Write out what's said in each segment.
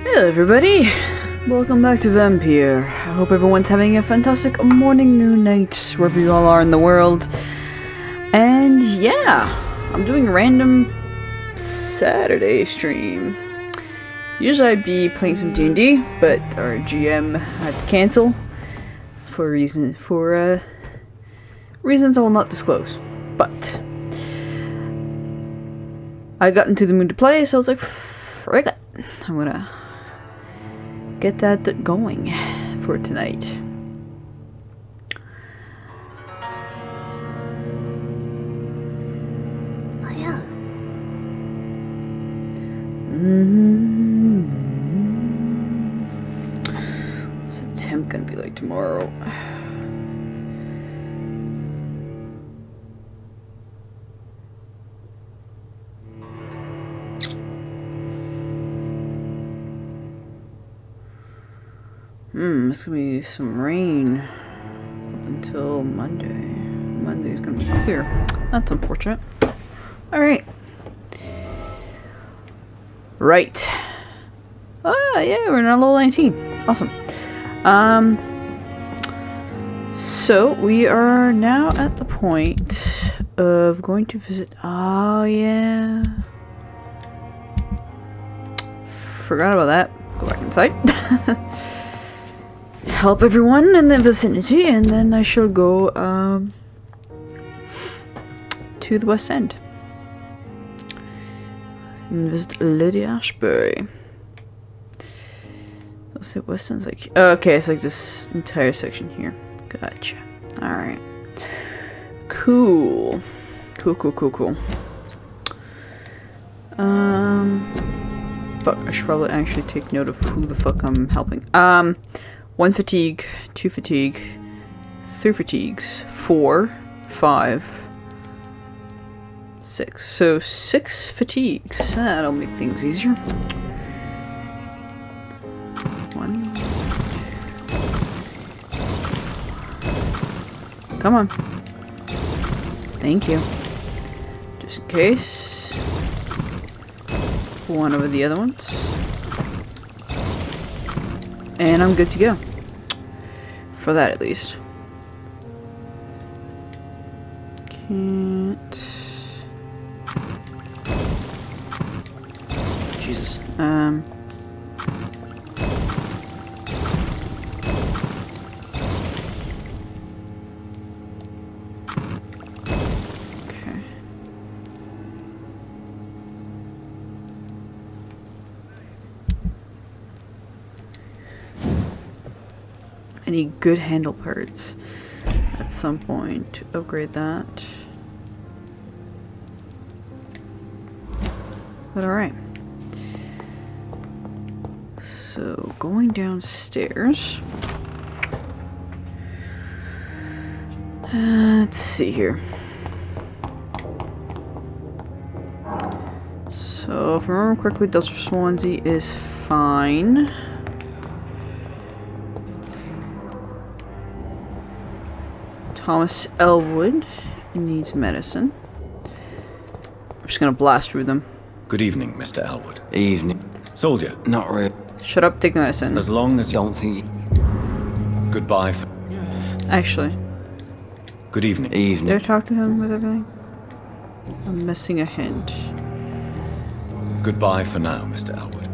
Hello everybody, welcome back to Vampyr. I hope everyone's having a fantastic morning, noon, night, wherever you all are in the world. And yeah, I'm doing a random Saturday stream. Usually I'd be playing some D&D, but our GM had to cancel for reasons I will not disclose. But I got into the mood to play, so I was like, frick it, I'm gonna get that going for tonight. Oh yeah. What's the temp gonna be like tomorrow? It's gonna be some rain up until Monday. Monday's gonna be clear. That's unfortunate. Alright. Right. Ah, yeah, we're in our level 19. Awesome. So we are now at the point of going to visit. Oh, yeah. Forgot about that. Go back inside. Help everyone in the vicinity, and then I shall go to the West End and visit Lady Ashbury. Let's see, West End's like, okay, it's like this entire section here. Gotcha. All right. Cool. Cool. Fuck. I should probably actually take note of who the fuck I'm helping. 1 fatigue, 2 fatigue, 3 fatigues, 4, 5, 6. So 6 fatigues. That'll make things easier. 1. Come on. Thank you. Just in case. One over the other ones. And I'm good to go. For that, at least. Can't... Jesus. Okay. I need good handle parts at some point to upgrade that. But alright. So, going downstairs. Let's see here. So, if I remember correctly, Delta Swansea is fine. Thomas Elwood needs medicine. I'm just gonna blast through them. Good evening, Mr. Elwood. Evening. Soldier. Not really. Shut up, take the medicine. As long as... Don't think. Goodbye for... Actually. Good evening. Did I talk to him with everything? I'm missing a hint. Goodbye for now, Mr. Elwood.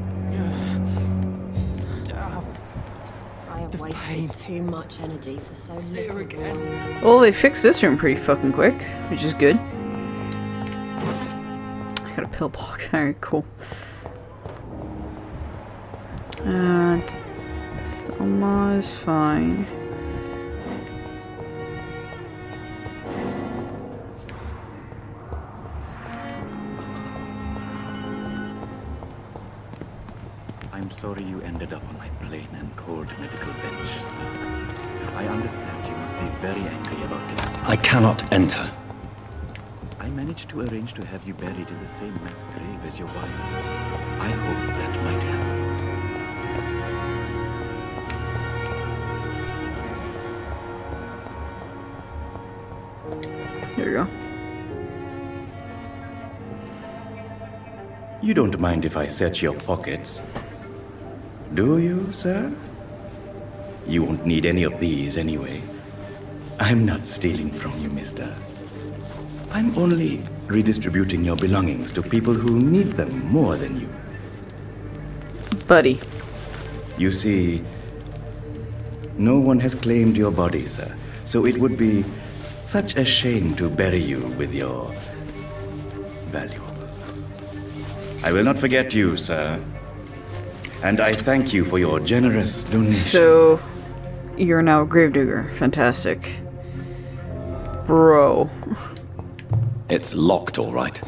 I have wasted too much energy for so little result. Well, they fixed this room pretty fucking quick, which is good. I got a pill box. Alright, cool. And Thelma is fine. I'm sorry you ended up on my plain and cold medical bench, sir. I understand you must be very angry about this. I cannot enter. I managed to arrange to have you buried in the same mass grave as your wife. I hope that might help. Here you go. You don't mind if I search your pockets? Do you, sir? You won't need any of these anyway. I'm not stealing from you, mister. I'm only redistributing your belongings to people who need them more than you. Buddy. You see, no one has claimed your body, sir. So it would be such a shame to bury you with your valuables. I will not forget you, sir. And I thank you for your generous donation. So, you're now a gravedigger. Fantastic. Bro. It's locked, all right.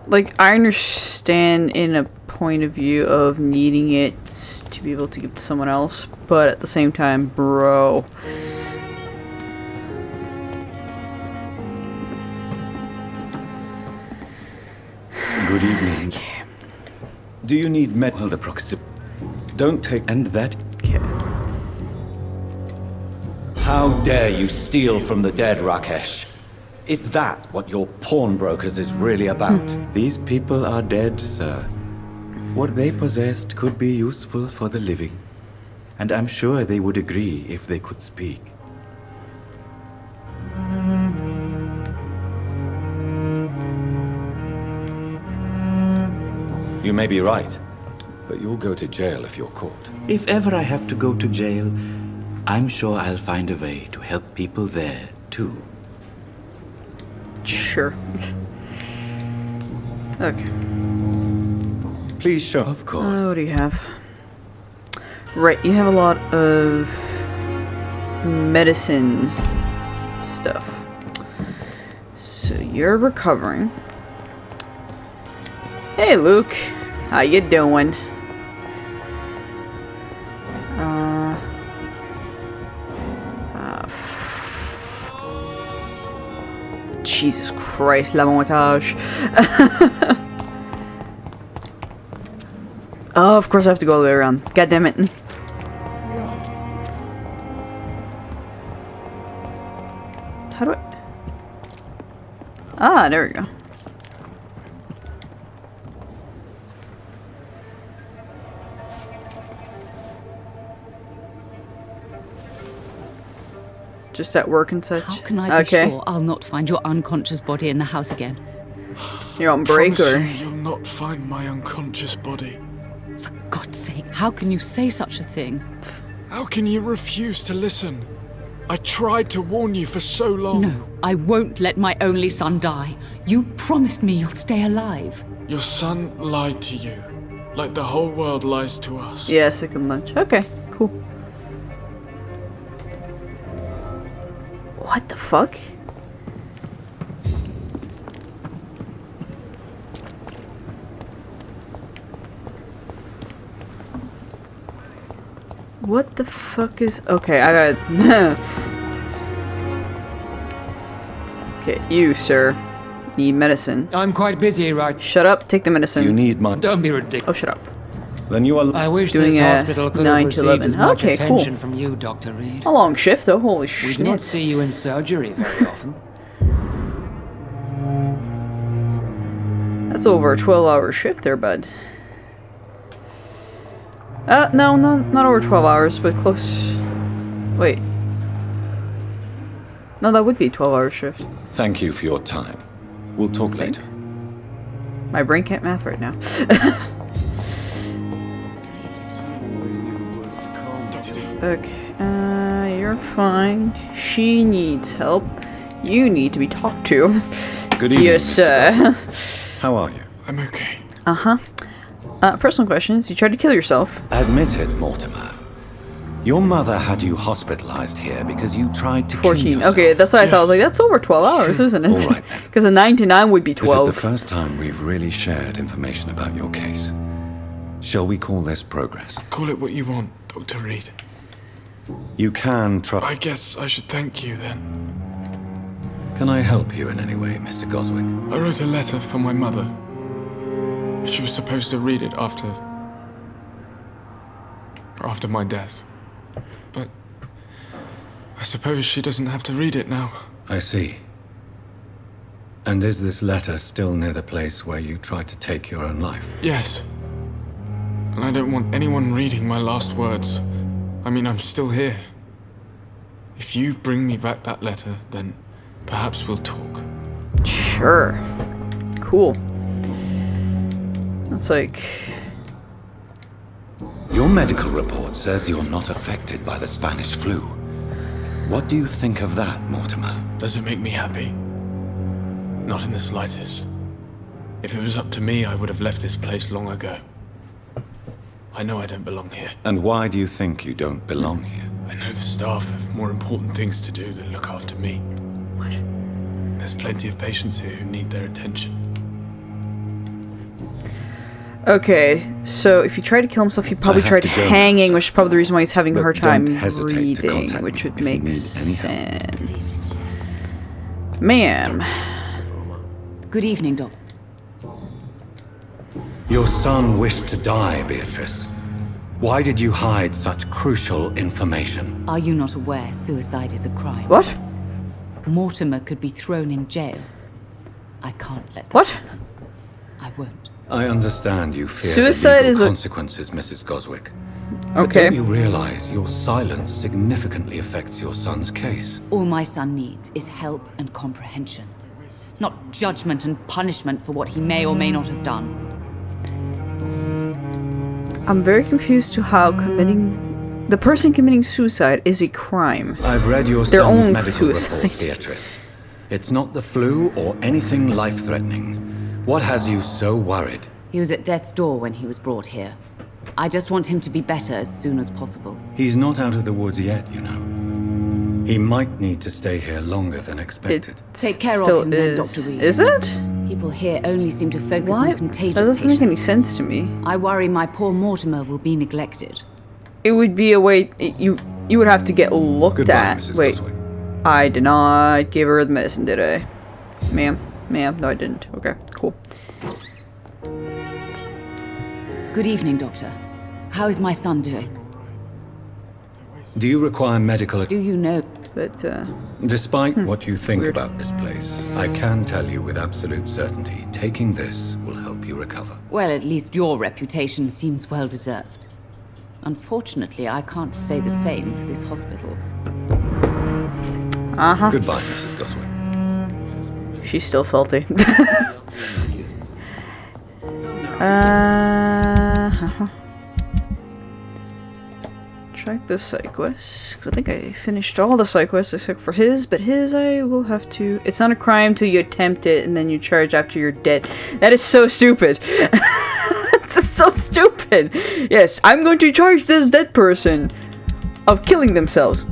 Like, I understand in a point of view of needing it to be able to give to someone else, but at the same time, bro. Good evening. Do you need medical proximity? Don't take... And that... Okay. How dare you steal from the dead, Rakesh? Is that what your pawnbrokers is really about? These people are dead, sir. What they possessed could be useful for the living. And I'm sure they would agree if they could speak. You may be right, but you'll go to jail if you're caught. If ever I have to go to jail, I'm sure I'll find a way to help people there, too. Sure. Okay. Please show. Of course. What do you have? Right, you have a lot of medicine stuff. So you're recovering. Hey, Luke. How you doing? Jesus Christ, la montage. Oh, of course I have to go all the way around. God damn it. How do I... Ah, there we go. Just at work and such. How can I be sure I'll not find your unconscious body in the house again? You're on break, Promise or... you you'll not find my unconscious body. For God's sake, how can you say such a thing? How can you refuse to listen? I tried to warn you for so long. No, I won't let my only son die. You promised me you'll stay alive. Your son lied to you, like the whole world lies to us. Yeah, second lunch. Okay, cool. What the fuck? What the fuck is... Okay, I got... Okay, you, sir, need medicine. I'm quite busy, right? Shut up, take the medicine. You need my... Don't be ridiculous. Oh, shut up. Then you are... I wish Doing this a hospital could 9 have to received 11. as much Okay, attention cool. from you, Dr. Reed. A long shift, though. Holy We do not shit. see you in surgery very often. That's over a 12-hour shift there, bud. No, not over 12 hours, but close. Wait. No, that would be a 12-hour shift. Thank you for your time. We'll talk later. My brain can't math right now. Okay, you're fine. She needs help. You need to be talked to. Good evening, Dear Mr. sir. How are you? I'm okay. Uh-huh. Personal questions. You tried to kill yourself. Admit it, Mortimer. Your mother had you hospitalized here because you tried to kill 14. yourself. Okay, that's what I thought. I was like, that's over 12 hours, isn't it? All right, then. Because a 9 to 9 would be This 12. is the first time we've really shared information about your case. Shall we call this progress? Call it what you want, Dr. Reed. You can try... I guess I should thank you then. Can I help you in any way, Mr. Goswick? I wrote a letter for my mother. She was supposed to read it after my death. But I suppose she doesn't have to read it now. I see. And is this letter still near the place where you tried to take your own life? Yes. And I don't want anyone reading my last words. I mean, I'm still here. If you bring me back that letter, then perhaps we'll talk. Sure. Cool. That's like... Your medical report says you're not affected by the Spanish flu. What do you think of that, Mortimer? Does it make me happy? Not in the slightest. If it was up to me, I would have left this place long ago. I know I don't belong here. And why do you think you don't belong here? I know the staff have more important things to do than look after me. What? There's plenty of patients here who need their attention. Okay, so if he tried to kill himself, he probably I have tried to go now, hanging, sir. which is probably the reason why he's having a But hard time don't hesitate to breathing, contact which me would if you make need any help. sense. Ma'am. Good evening, Doc. Your son wished to die, Beatrice. Why did you hide such crucial information? Are you not aware suicide is a crime? What? Mortimer could be thrown in jail. I can't let that What? happen. I won't. I understand you fear Suicide the is legal a- consequences, Mrs. Goswick. But Okay. don't you realize your silence significantly affects your son's case? All my son needs is help and comprehension. Not judgment and punishment for what he may or may not have done. I'm very confused to how committing... The person committing suicide is a crime. I've read your Their son's own medical suicide. report, Beatrice. It's not the flu or anything life-threatening. What has you so worried? He was at death's door when he was brought here. I just want him to be better as soon as possible. He's not out of the woods yet, you know. He might need to stay here longer than expected. Take care of still him then, is. Dr. Reed. Is it? People here only seem to focus Why? on contagious That doesn't make any patients. sense to me. I worry my poor Mortimer will be neglected. It would be a way... You would have to get looked Goodbye, at. Mrs. Wait. Goswick. I did not give her the medicine, did I? Ma'am? Ma'am? No, I didn't. Okay, cool. Good evening, Doctor. How is my son doing? Do you require medical Do you know? But, Despite what you think Weird. about this place, I can tell you with absolute certainty, taking this will help you recover. Well, at least your reputation seems well deserved. Unfortunately, I can't say the same for this hospital. uh-huh. Goodbye, Mrs. Goswick. She's still salty. Check the side quests, because I think I finished all the side quests except for his, but his I will have to... It's not a crime till you attempt it and then you charge after you're dead. That is so stupid. It's so stupid. Yes, I'm going to charge this dead person of killing themselves.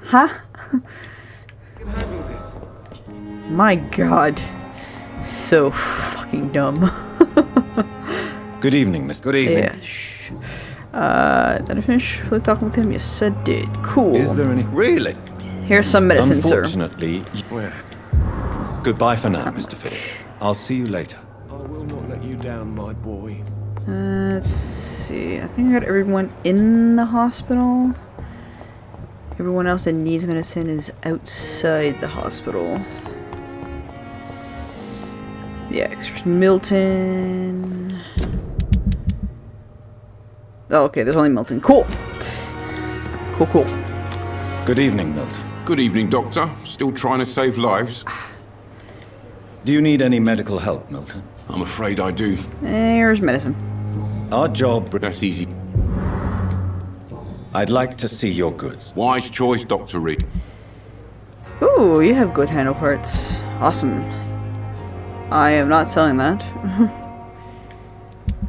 Huh? My god. So fucking dumb. Good evening, Miss. Good evening. Yeah, shh. Did I finish with talking with him? Yes, I did. Cool. Is there any... Really? Here's some medicine, sir. Unfortunately... Goodbye for now, Mr. Philip. I'll see you later. I will not let you down, my boy. Let's see. I think I got everyone in the hospital. Everyone else that needs medicine is outside the hospital. Yeah, 'cause there's Milton. Oh, okay, there's only Milton. Cool. Cool, cool. Good evening, Milton. Good evening, Doctor. Still trying to save lives? Do you need any medical help, Milton? I'm afraid I do. There's medicine. Our job... That's easy. I'd like to see your goods. Wise choice, Dr. Reed. Ooh, you have good handle parts. Awesome. I am not selling that.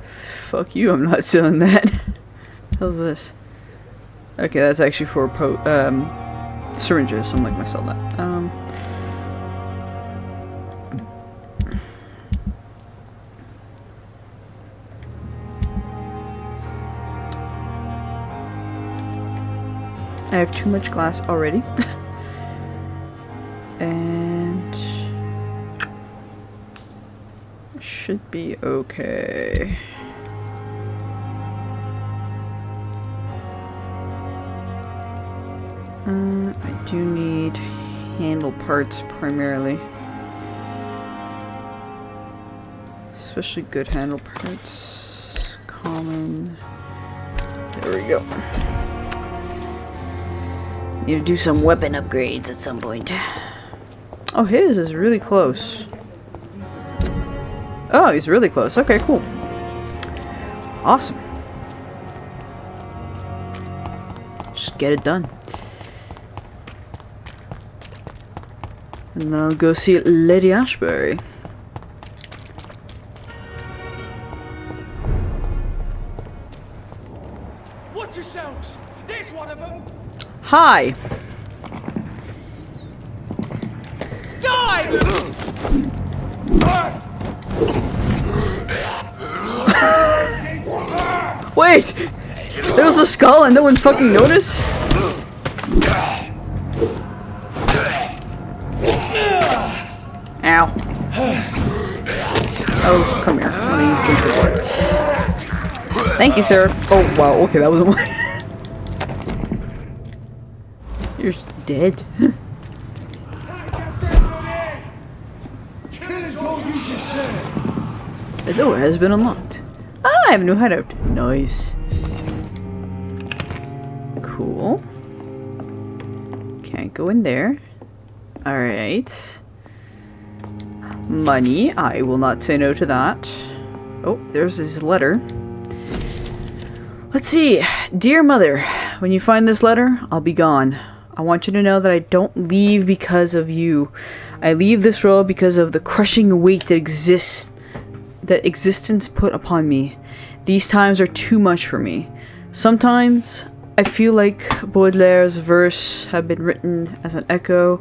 Fuck you, I'm not selling that. How's this? Okay, that's actually for syringes, so I'm not gonna sell that. I have too much glass already. And should be okay. I do need handle parts primarily. Especially good handle parts. common. There we go. Need to do some weapon upgrades at some point. Oh, his is really close. Oh, he's really close. Okay, cool. Awesome. Just get it done. And then I'll go see Lady Ashbury. Watch yourselves! There's one of them! Hi! Die! Wait! There was a skull and no one fucking noticed? Ow. Oh, come here. Let me drink your water. Thank you, sir. Oh, wow. Okay, that wasn't mine. You're just dead. The door has been unlocked. Ah, I have a new hideout. Nice. Cool. Can't go in there. Alright. Money. I will not say no to that. Oh, there's his letter. Let's see. Dear Mother, when you find this letter, I'll be gone. I want you to know that I don't leave because of you. I leave this world because of the crushing weight that existence put upon me. These times are too much for me. Sometimes I feel like Baudelaire's verse have been written as an echo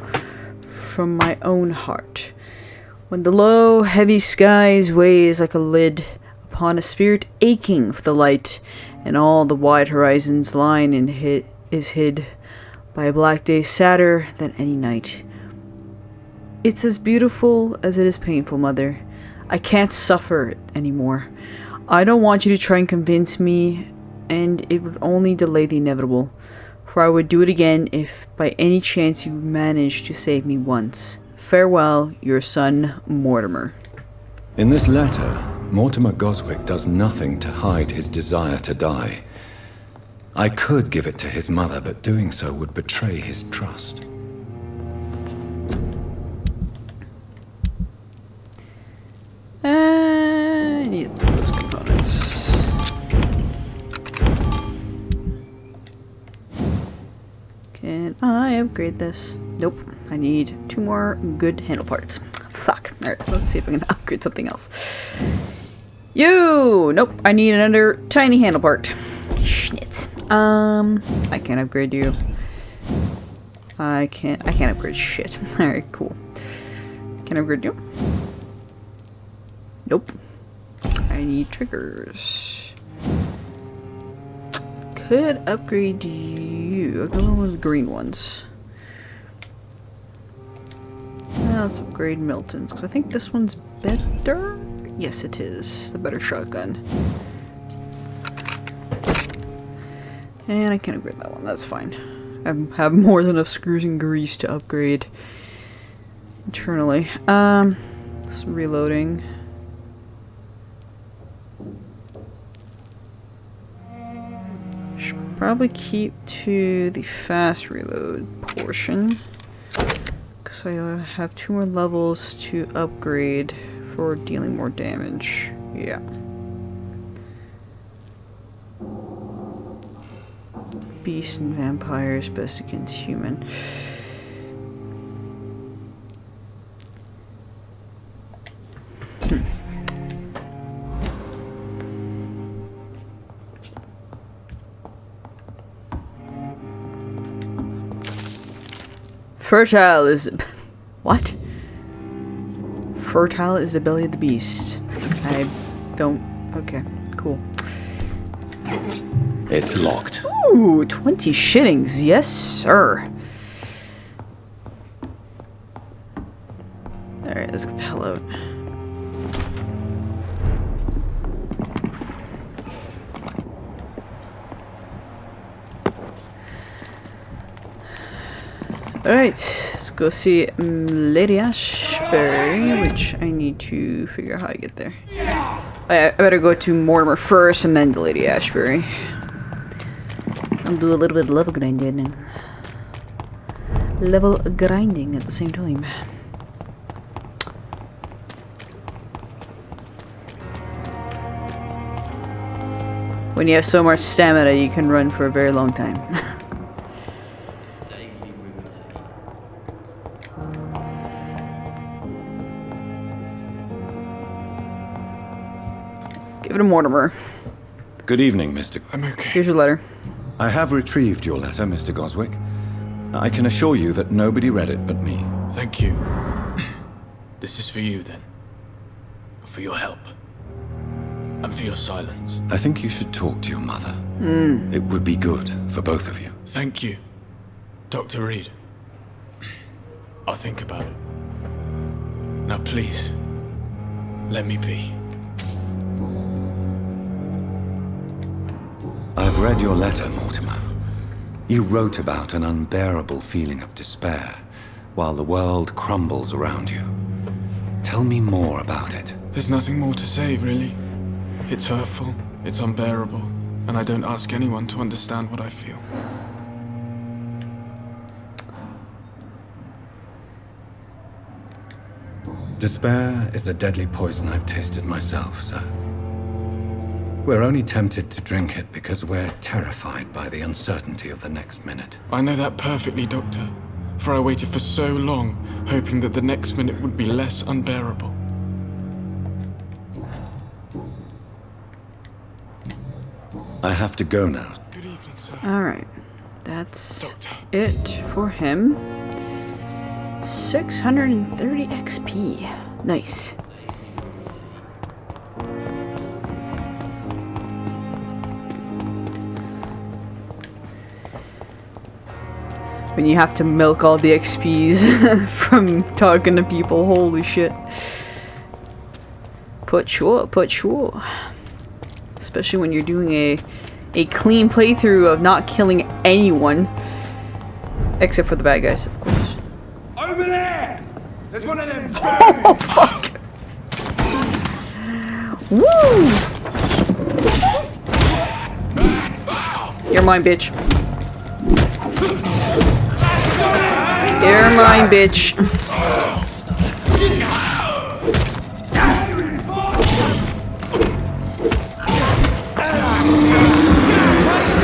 from my own heart. When the low, heavy skies weighs like a lid upon a spirit aching for the light, and all the wide horizon's line is hid by a black day sadder than any night. It's as beautiful as it is painful, Mother. I can't suffer it anymore. I don't want you to try and convince me, and it would only delay the inevitable, for I would do it again if by any chance you managed to save me once. Farewell, your son, Mortimer. In this letter, Mortimer Goswick does nothing to hide his desire to die. I could give it to his mother, but doing so would betray his trust. I need those components. Can I upgrade this? Nope. I need 2 more good handle parts. Fuck. Alright, let's see if I can upgrade something else. You! Nope. I need another tiny handle part. Schnitz. I can't upgrade you. I can't upgrade shit. Alright, cool. Can I upgrade you? Nope. I need triggers. Could upgrade you. I'll go with the green ones. Let's upgrade Milton's, because I think this one's better. Yes, it is. The better shotgun. And I can't upgrade that one. That's fine. I have more than enough screws and grease to upgrade internally. Just reloading. Should probably keep to the fast reload portion, because I have 2 more levels to upgrade for dealing more damage. Yeah. Beast and vampires best against human. Fertile is... What? Fertile is the belly of the beast. I don't... Okay, cool. It's locked. Ooh, 20 shillings. Yes, sir. Alright, let's get the hell out. Alright, let's go see Lady Ashbury, which I need to figure out how to get there. I better go to Mortimer first and then to Lady Ashbury. I'll do a little bit of level grinding. Level grinding at the same time. When you have so much stamina, you can run for a very long time. Give it to Mortimer. Good evening, Mr. I'm okay. Here's your letter. I have retrieved your letter, Mr. Goswick. I can assure you that nobody read it but me. Thank you. This is for you, then. For your help. And for your silence. I think you should talk to your mother. It would be good for both of you. Thank you, Dr. Reed. I'll think about it. Now please, let me be. I've read your letter, Mortimer. You wrote about an unbearable feeling of despair while the world crumbles around you. Tell me more about it. There's nothing more to say, really. It's hurtful, it's unbearable, and I don't ask anyone to understand what I feel. Despair is a deadly poison I've tasted myself, sir. We're only tempted to drink it because we're terrified by the uncertainty of the next minute. I know that perfectly, Doctor. For I waited for so long, hoping that the next minute would be less unbearable. I have to go now. Good evening, sir. Alright. That's Doctor. it for him. 630 XP. Nice. When you have to milk all the XPs from talking to people, holy shit. Put sure. Especially when you're doing a clean playthrough of not killing anyone. Except for the bad guys, of course. Over there! There's one of them. Oh, fuck! Woo! You're mine, bitch. You're mine, bitch.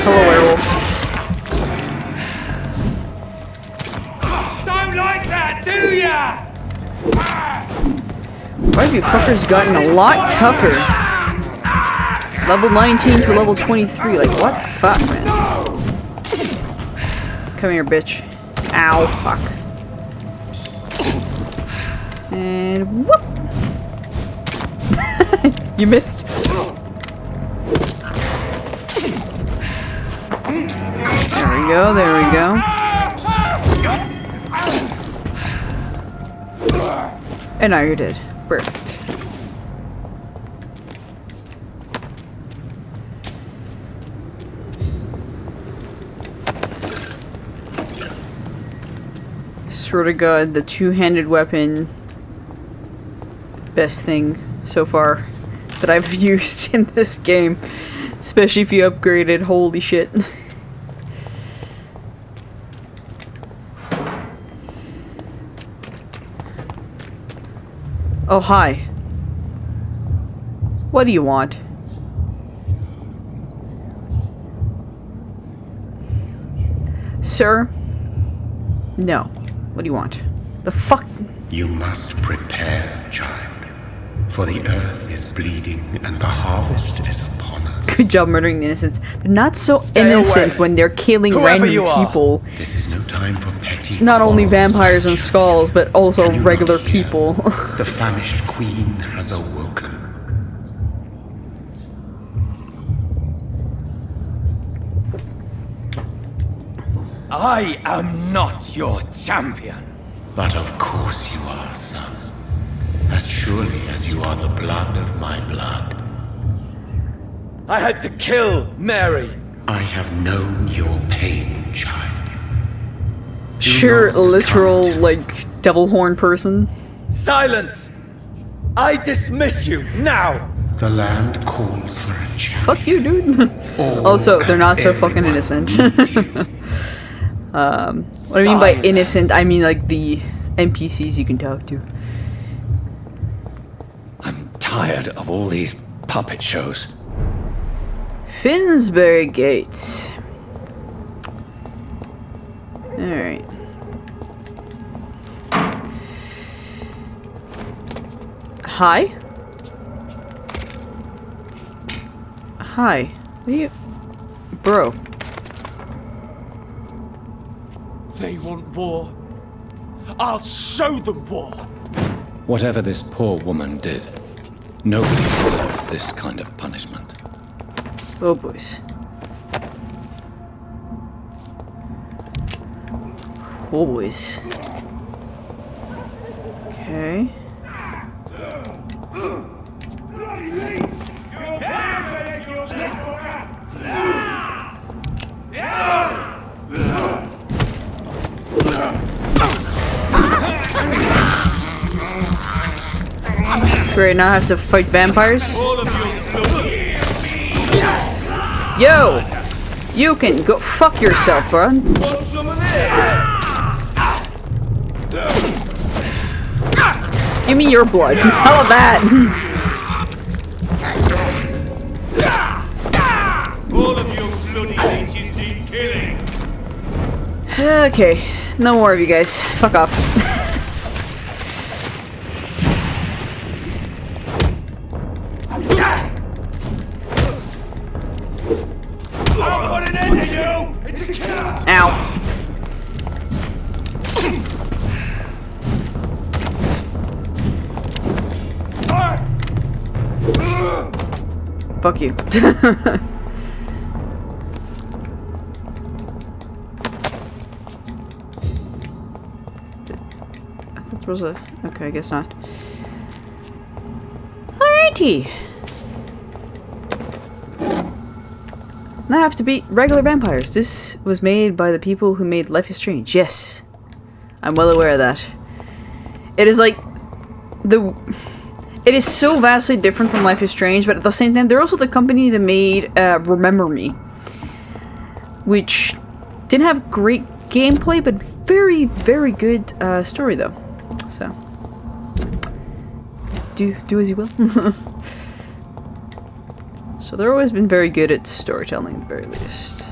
Hello, werewolf. Don't like that, do ya? Why have you fuckers gotten a lot tougher? Level 19 to level 23, like what the fuck, man? Come here, bitch. Ow, fuck. And whoop! You missed. There we go, there we go. And now you're dead. Perfect. Swear to God, the two-handed weapon, best thing so far that I've used in this game. Especially if you upgrade it, holy shit. Oh, hi. What do you want? Sir? No. What do you want? The fuck? You must prepare, child. For the earth is bleeding and the harvest is upon us. Good job murdering the innocents. They're not so innocent away. when they're killing Whoever random you are. people. This is no time for petty Not only quarrels, vampires and child. skulls, but also Can you regular not hear? people. The famished queen has awoken. I am not your champion. But of course you are, son. As surely as you are the blood of my blood. I had to kill Mary. I have known your pain, child. Do Sure, not literal, succumb. like, devil horn person. Silence! I dismiss you now! The land calls for a change. Fuck you, dude. Also, they're not so fucking innocent. What I mean by innocent, I mean like the NPCs you can talk to. I'm tired of all these puppet shows. Finsbury Gate. Alright. Hi? Hi. What are you... Bro. They want war. I'll show them war. Whatever this poor woman did, nobody deserves this kind of punishment. Oh, boys. Oh, boys. Okay. Great, now I have to fight vampires? Yo! You can go fuck yourself, bro. Give me your blood. How about that? All of you bloody leeches need killing. Okay, no more of you guys. Fuck off. Ow. Fuck you. I thought there was a... Okay, I guess not. Alrighty. Now I have to beat regular vampires. This was made by the people who made Life is Strange. Yes. I'm well aware of that. It is like... It is so vastly different from Life is Strange, but at the same time, they're also the company that made Remember Me. Which didn't have great gameplay, but very, very good story, though. So... Do as you will. So they've always been very good at storytelling, at the very least.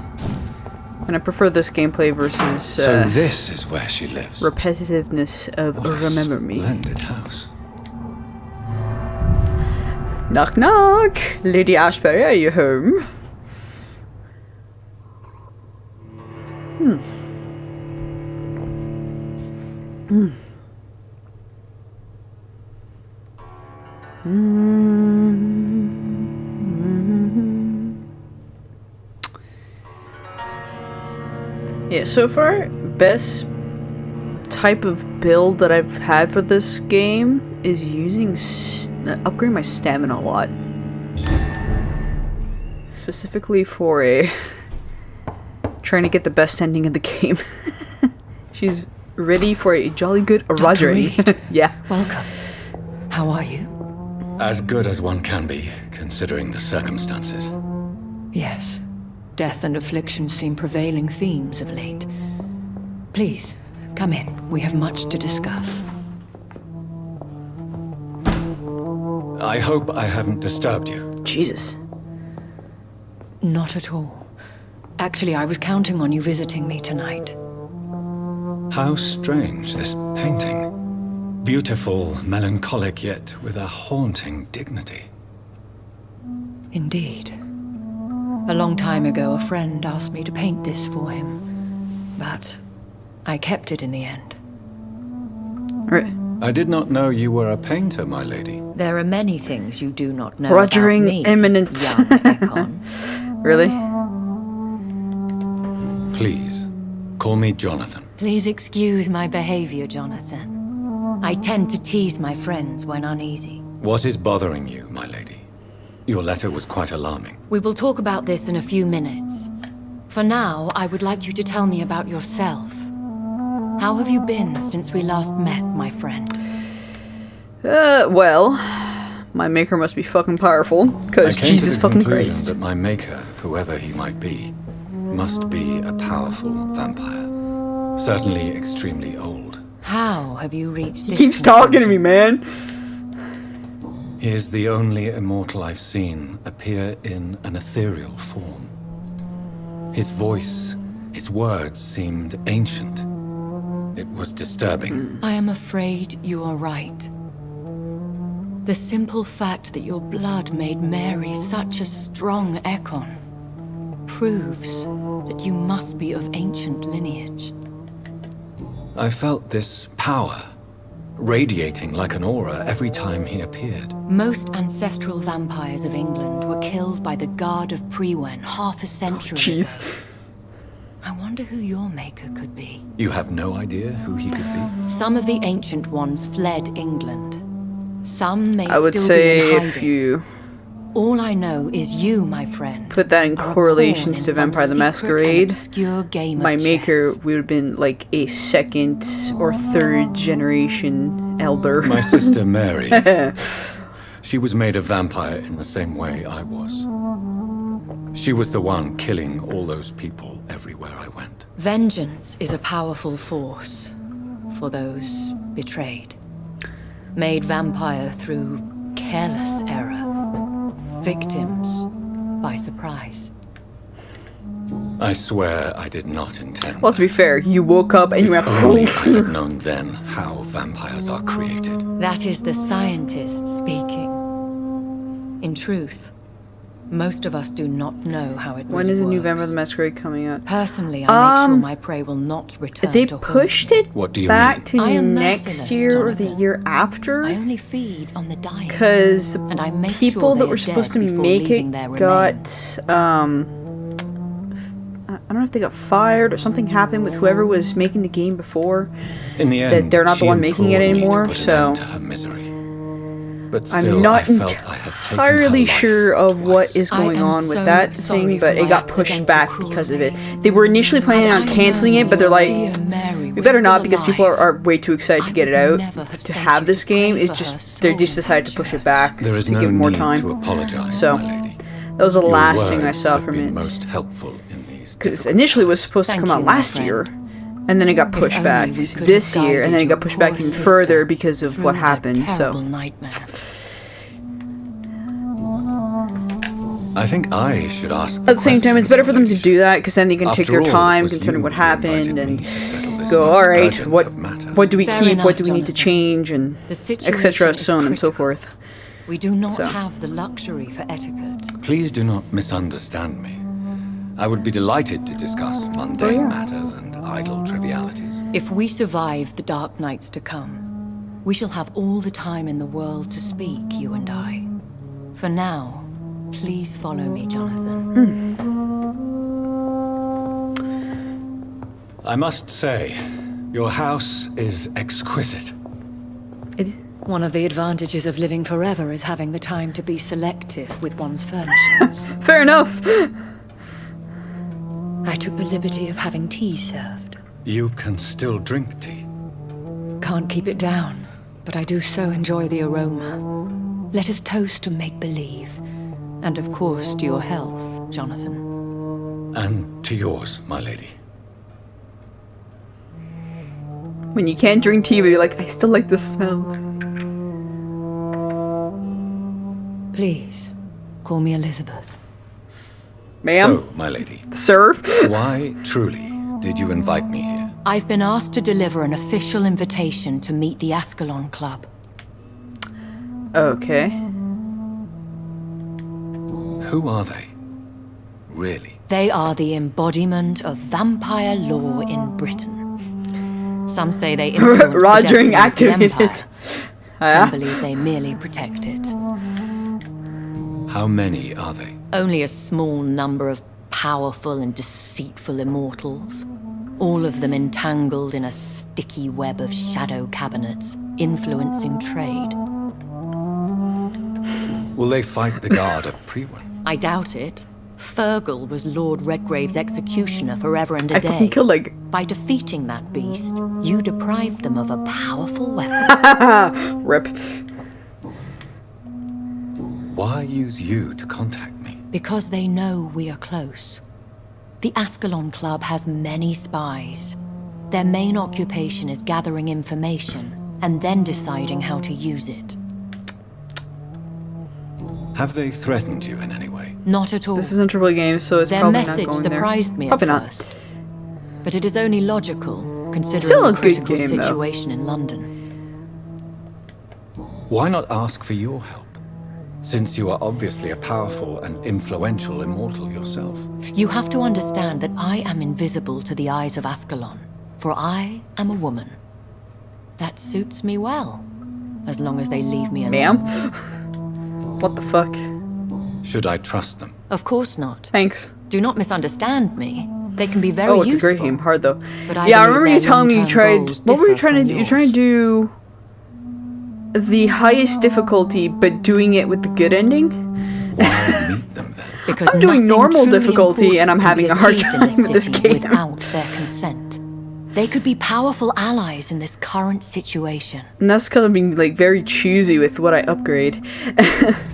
And I prefer this gameplay versus... so this is where she lives. Repetitiveness of Remember Me. Splendid house. Knock knock! Lady Ashbury, are you home? Yeah, so far, best type of build that I've had for this game is using upgrading my stamina a lot. Specifically for trying to get the best ending in the game. She's ready for a jolly good rogering. Yeah. Welcome. How are you? As good as one can be, considering the circumstances. Yes. Death and affliction seem prevailing themes of late. Please, come in. We have much to discuss. I hope I haven't disturbed you. Jesus. Not at all. Actually, I was counting on you visiting me tonight. How strange, this painting. Beautiful, melancholic, yet with a haunting dignity. Indeed. A long time ago, a friend asked me to paint this for him. But I kept it in the end. Right. I did not know you were a painter, my lady. There are many things you do not know Rogering about me, imminent. young Ekon. Really? Please, call me Johnathan. Please excuse my behavior, Johnathan. I tend to tease my friends when uneasy. What is bothering you, my lady? Your letter was quite alarming. We will talk about this in a few minutes. For now, I would like you to tell me about yourself. How have you been since we last met, my friend? Well, my maker must be fucking powerful, I because came Jesus to the fucking conclusion Christ. that my maker, whoever he might be, must be a powerful vampire. Certainly extremely old. How have you reached He this keeps talking to me, conclusion? man. He is the only immortal I've seen appear in an ethereal form. His voice, his words seemed ancient. It was disturbing. I am afraid you are right. The simple fact that your blood made Mary such a strong Ekon proves that you must be of ancient lineage. I felt this power radiating like an aura every time he appeared. Most ancestral vampires of England were killed by the Guard of Prewen half a century Jeez. ago. I wonder who your maker could be. You have no idea who he could be? Some of the ancient ones fled England. Some may I would still say be in hiding. if you All I know is you, my friend, put that in are a correlations pawn to in some Vampire the secret and Masquerade, obscure game my of maker chess. would have been like a second or third generation elder. My sister Mary. She was made a vampire in the same way I was. She was the one killing all those people everywhere I went. Vengeance is a powerful force for those betrayed. Made vampire through careless error. Victims by surprise. I swear I did not intend. Well, to be fair, you woke up and you went, Only I had known then how vampires are created. That is the scientist speaking. In truth, most of us do not know how it when really is the new works. Vampire the Masquerade coming out? Personally, I make sure my prey will not return They to pushed haunt it What do you back mean? to I am next merciless, year or the Johnathan. year after. I only feed on the dying. Because and I make people sure that they were are supposed to dead before make leaving it their got, I don't know if they got fired or something happened with whoever was making the game before. In the That end, they're not the she one making it implored me to anymore, put an so end to her misery. But still, I'm not I felt I had taken her entirely life sure of what twice. is going on with so that sorry thing, but for it my got pushed accidental back because of it. They were initially planning on canceling it, but they're like, we better not because people are way too excited to get it out to have this game. It's just they just decided to push it back There is to no give more need time. to apologize, So my lady. that was the Your last thing I words saw have from been it. most helpful in these Because initially it was supposed to come out last year, and then it got pushed back this year, and then it got pushed back even further because of what happened. So I think I should ask. at the same time, it's better for them to do that because then they can take After their all, it time was considering you what who happened invited and me to settle this go, most all right, urgent what of matters." what do we Fair keep, enough, what do we need to Johnathan. change, and The situation etc. is So on and so critical. forth. We do not So. have the luxury for etiquette. Please do not misunderstand me. I would be delighted to discuss mundane matters and idle trivialities. If we survive the dark nights to come, we shall have all the time in the world to speak, you and I. For now, please follow me, Johnathan. I must say, your house is exquisite. One of the advantages of living forever is having the time to be selective with one's furnishings. Fair enough. I took the liberty of having tea served. You can still drink tea. Can't keep it down, but I do so enjoy the aroma. Let us toast to make-believe. And of course to your health, Johnathan. And to yours, my lady. When you can't drink tea, but you're like, I still like the smell. Please, call me Elizabeth. Ma'am? So, my lady. Sir? Why, truly, did you invite me here? I've been asked to deliver an official invitation to meet the Ascalon Club. Okay. Who are they? Really? They are the embodiment of vampire law in Britain. Some say they influence the Rogering destiny of the activated. empire. Some believe they merely protect it. How many are they? Only a small number of powerful and deceitful immortals. All of them entangled in a sticky web of shadow cabinets, influencing trade. Will they fight the guard of Prewen? I doubt it. Fergal was Lord Redgrave's executioner forever and a I day. fucking killed like... By defeating that beast, you deprived them of a powerful weapon. Rip. Why use you to contact me? Because they know we are close. The Ascalon Club has many spies. Their main occupation is gathering information and then deciding how to use it. Have they threatened you in any way? Not at all. This isn't AAA games, so it's Their probably not message going there. surprised me Probably at not. first. But it is only logical, considering Still a the good critical game, though. situation in London. Why not ask for your help? Since you are obviously a powerful and influential immortal yourself. You have to understand that I am invisible to the eyes of Ascalon, for I am a woman. That suits me well, as long as they leave me alone. Ma'am? What the fuck? Should I trust them? Of course not. Thanks. Do not misunderstand me. They can be very Oh, it's useful. a great game. Hard though. But I yeah, I believe remember you their telling me you long-term tried. goals What were you differ trying to from do? You're yours. trying to do the highest difficulty, but doing it with the good ending. Why meet them then? Because I'm doing nothing normal truly difficulty, and I'm important having can a hard be achieved time in with this city game. without their consent. They could be powerful allies in this current situation. And that's because I'm being like very choosy with what I upgrade.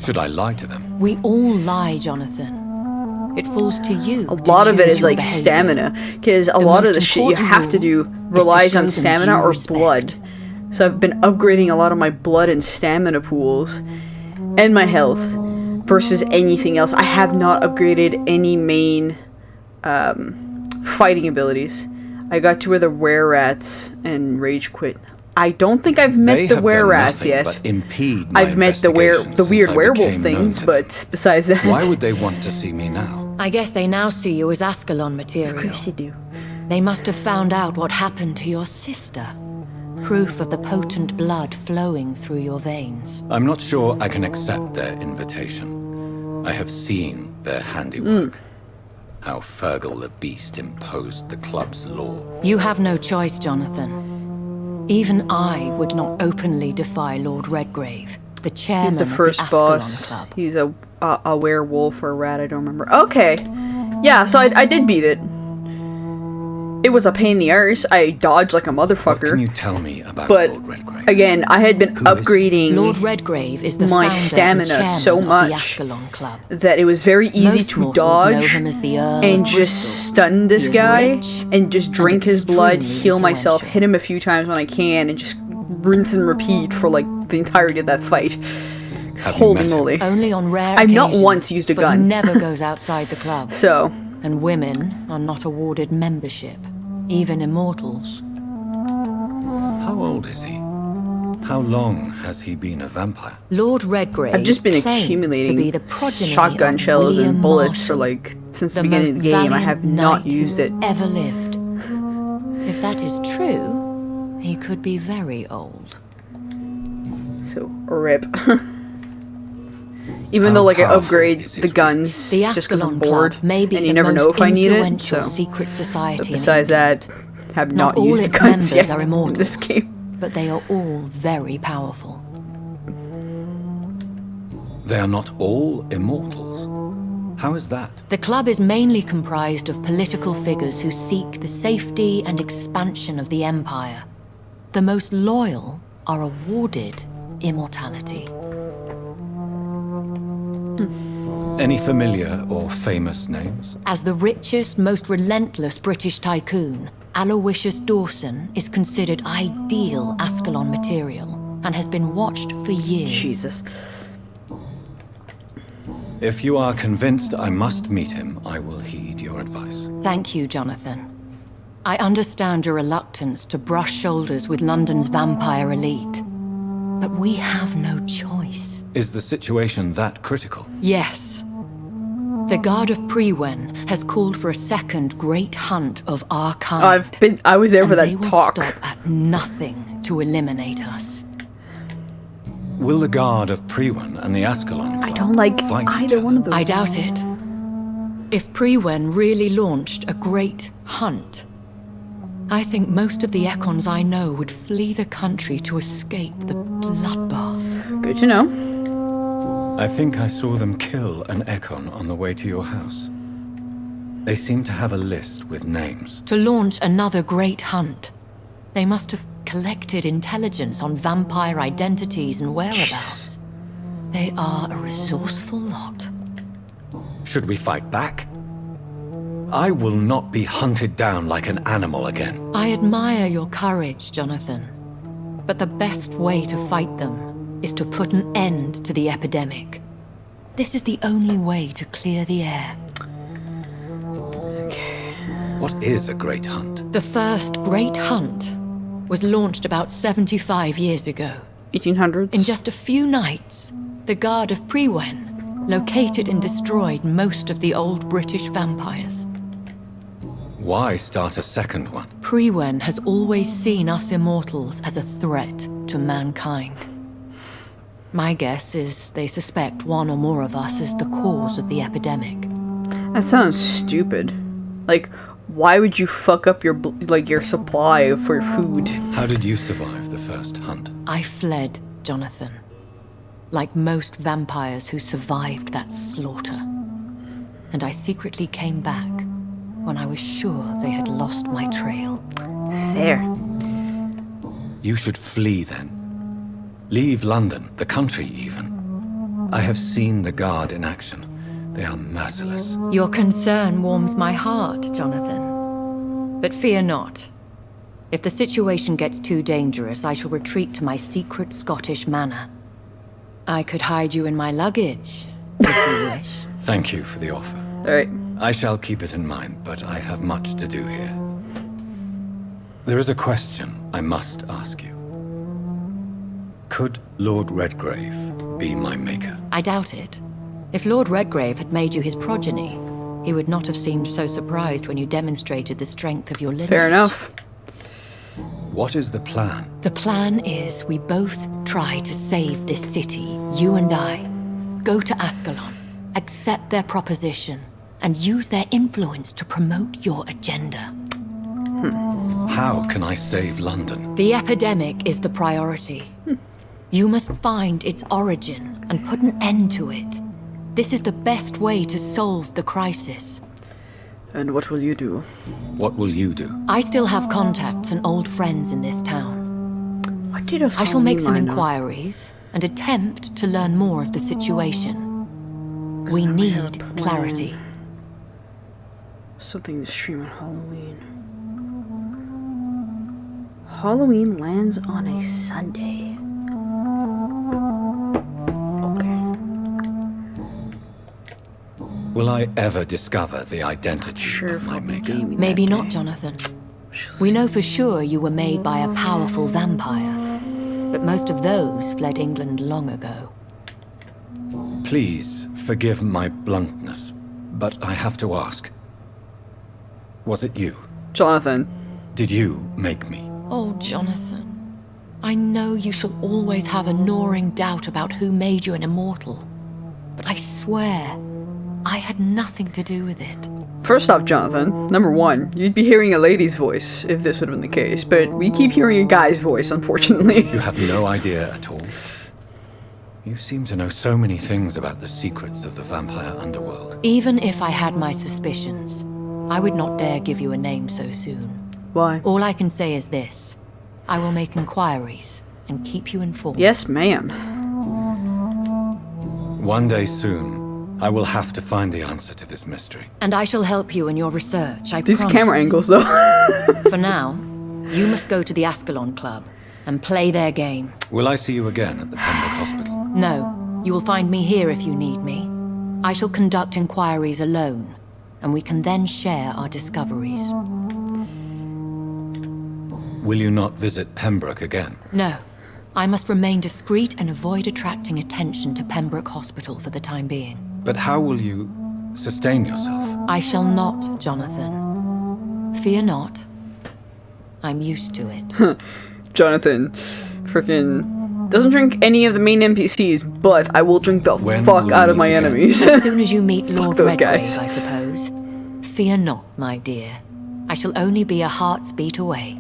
Should I lie to them? We all lie, Jonathan. It falls to you. A lot of it is like stamina, because a lot of the shit you have to do relies on stamina or blood. So I've been upgrading a lot of my blood and stamina pools, and my health, versus anything else. I have not upgraded any main fighting abilities. I got to where the were-rats and rage quit. I don't think I've met the were-rats yet. But impede my I've met the investigations weird since I werewolf became things, known to but besides that, Why would they want to see me now? I guess they now see you as Ascalon material. Of course you do. They must have found out what happened to your sister. Proof of the potent blood flowing through your veins. I'm not sure I can accept their invitation. I have seen their handiwork. How Fergal the Beast imposed the club's law. You have no choice, Jonathan. Even I would not openly defy Lord Redgrave, the chairman He's the first of the Ascalon boss. Club. He's a werewolf or a rat, I don't remember. Okay. Yeah, so I did beat it. It was a pain in the arse. I dodged like a motherfucker. What can you tell me about But Lord Redgrave? again, I had been upgrading Lord Redgrave is the my founder stamina and so chairman of the much Ascalon Club. that it was very easy Most to mortals dodge know him as the Earl and of just Bristol. stun this He is guy rich and just drink his blood, extremely heal myself, influential. hit him a few times when I can, and just rinse and repeat for like the entirety of that fight. 'Cause Have you holy met him? moly. Only on rare I've not occasions, once used a but he gun. never goes outside the club. So, And women are not awarded membership, even immortals. How old is he? How long has he been a vampire? Lord Redgrave I've just been claims accumulating to be the progeny shotgun of shells William and bullets Marshall, for like since the the beginning of most the game. I valiant have not knight used who it. ever lived. If that is true, he could be very old. So, rip. Even How though like I powerful upgrade is the his guns The just because I'm Ascalon bored, Club may be and the you never know most if I need it. influential So, secret society but in besides England. that, have Not not all used the its guns members yet are in immortals, this game. but they are all very powerful. They are not all immortals. How is that? The club is mainly comprised of political figures who seek the safety and expansion of the Empire. The most loyal are awarded immortality. Any familiar or famous names? As the richest, most relentless British tycoon, Aloysius Dawson is considered ideal Ascalon material and has been watched for years. Jesus. If you are convinced I must meet him, I will heed your advice. Thank you, Jonathan. I understand your reluctance to brush shoulders with London's vampire elite, but we have no choice. Is the situation that critical? Yes. The Guard of Prewen has called for a second great hunt of our kind. I was there for and they that will talk. stop at nothing to eliminate us. Will the Guard of Prewen and the Ascalon Club I don't like fight each either other? one of those. I doubt it. If Prewen really launched a great hunt, I think most of the Ekons I know would flee the country to escape the bloodbath. Good to know. I think I saw them kill an Ekon on the way to your house. They seem to have a list with names. To launch another great hunt, they must have collected intelligence on vampire identities and whereabouts. They are a resourceful lot. Should we fight back? I will not be hunted down like an animal again. I admire your courage, Johnathan. But the best way to fight them is to put an end to the epidemic. This is the only way to clear the air. What is a great hunt? The first great hunt was launched about 75 years ago. 1800s? In just a few nights, the Guard of Priwen located and destroyed most of the old British vampires. Why start a second one? Priwen has always seen us immortals as a threat to mankind. My guess is they suspect one or more of us is the cause of the epidemic. That sounds stupid. Like, why would you fuck up your your supply for food? How did you survive the first hunt? I fled, Johnathan. Like most vampires who survived that slaughter. And I secretly came back when I was sure they had lost my trail. Fair. You should flee then. Leave London, the country even. I have seen the Guard in action. They are merciless. Your concern warms my heart, Johnathan. But fear not. If the situation gets too dangerous, I shall retreat to my secret Scottish manor. I could hide you in my luggage, if you wish. Thank you for the offer. Alright. I shall keep it in mind, but I have much to do here. There is a question I must ask you. Could Lord Redgrave be my maker? I doubt it. If Lord Redgrave had made you his progeny, he would not have seemed so surprised when you demonstrated the strength of your lineage. Fair enough. What is the plan? The plan is we both try to save this city, you and I. Go to Ascalon, accept their proposition, and use their influence to promote your agenda. How can I save London? The epidemic is the priority. You must find its origin and put an end to it. This is the best way to solve the crisis. And what will you do? What will you do? I still have contacts and old friends in this town. What did us I shall make some Halloween line up? inquiries and attempt to learn more of the situation. We Isn't that we have a need plan? clarity. Something to stream on Halloween. Halloween lands on a Sunday. Will I ever discover the identity of my maker? Maybe not, Johnathan. We know for sure you were made by a powerful vampire, but most of those fled England long ago. Please forgive my bluntness, but I have to ask. Was it you? Johnathan. Did you make me? Oh, Johnathan. I know you shall always have a gnawing doubt about who made you an immortal, but I swear, I had nothing to do with it. First off, Johnathan, number one, you'd be hearing a lady's voice if this would have been the case, but we keep hearing a guy's voice, unfortunately. You have no idea at all. You seem to know so many things about the secrets of the vampire underworld. Even if I had my suspicions, I would not dare give you a name so soon. Why? All I can say is this. I will make inquiries and keep you informed. Yes, ma'am. One day soon, I will have to find the answer to this mystery. And I shall help you in your research, I These promise. camera angles, though. For now, you must go to the Ascalon Club and play their game. Will I see you again at the Pembroke Hospital? No, you will find me here if you need me. I shall conduct inquiries alone, and we can then share our discoveries. Will you not visit Pembroke again? No, I must remain discreet and avoid attracting attention to Pembroke Hospital for the time being. But how will you sustain yourself? I shall not, Johnathan. Fear not. I'm used to it. Johnathan frickin' doesn't drink any of the main NPCs, but I will drink the fuck out of my enemies. As soon as you meet Lord those Redgrave, guys. I suppose. Fear not, my dear. I shall only be a heart's beat away.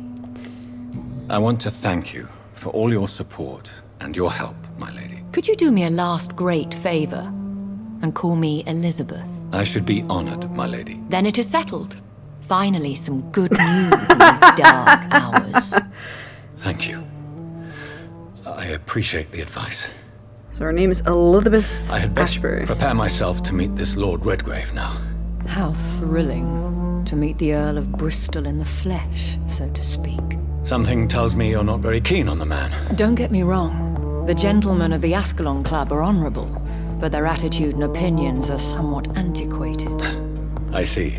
I want to thank you for all your support and your help, my lady. Could you do me a last great favor and call me Elizabeth? I should be honored, my lady. Then it is settled. Finally, some good news in these dark hours. Thank you. I appreciate the advice. So her name is Elizabeth I had best Ashbury. prepare myself to meet this Lord Redgrave now. How thrilling to meet the Earl of Bristol in the flesh, so to speak. Something tells me you're not very keen on the man. Don't get me wrong. The gentlemen of the Ascalon Club are honorable, but their attitude and opinions are somewhat antiquated. I see.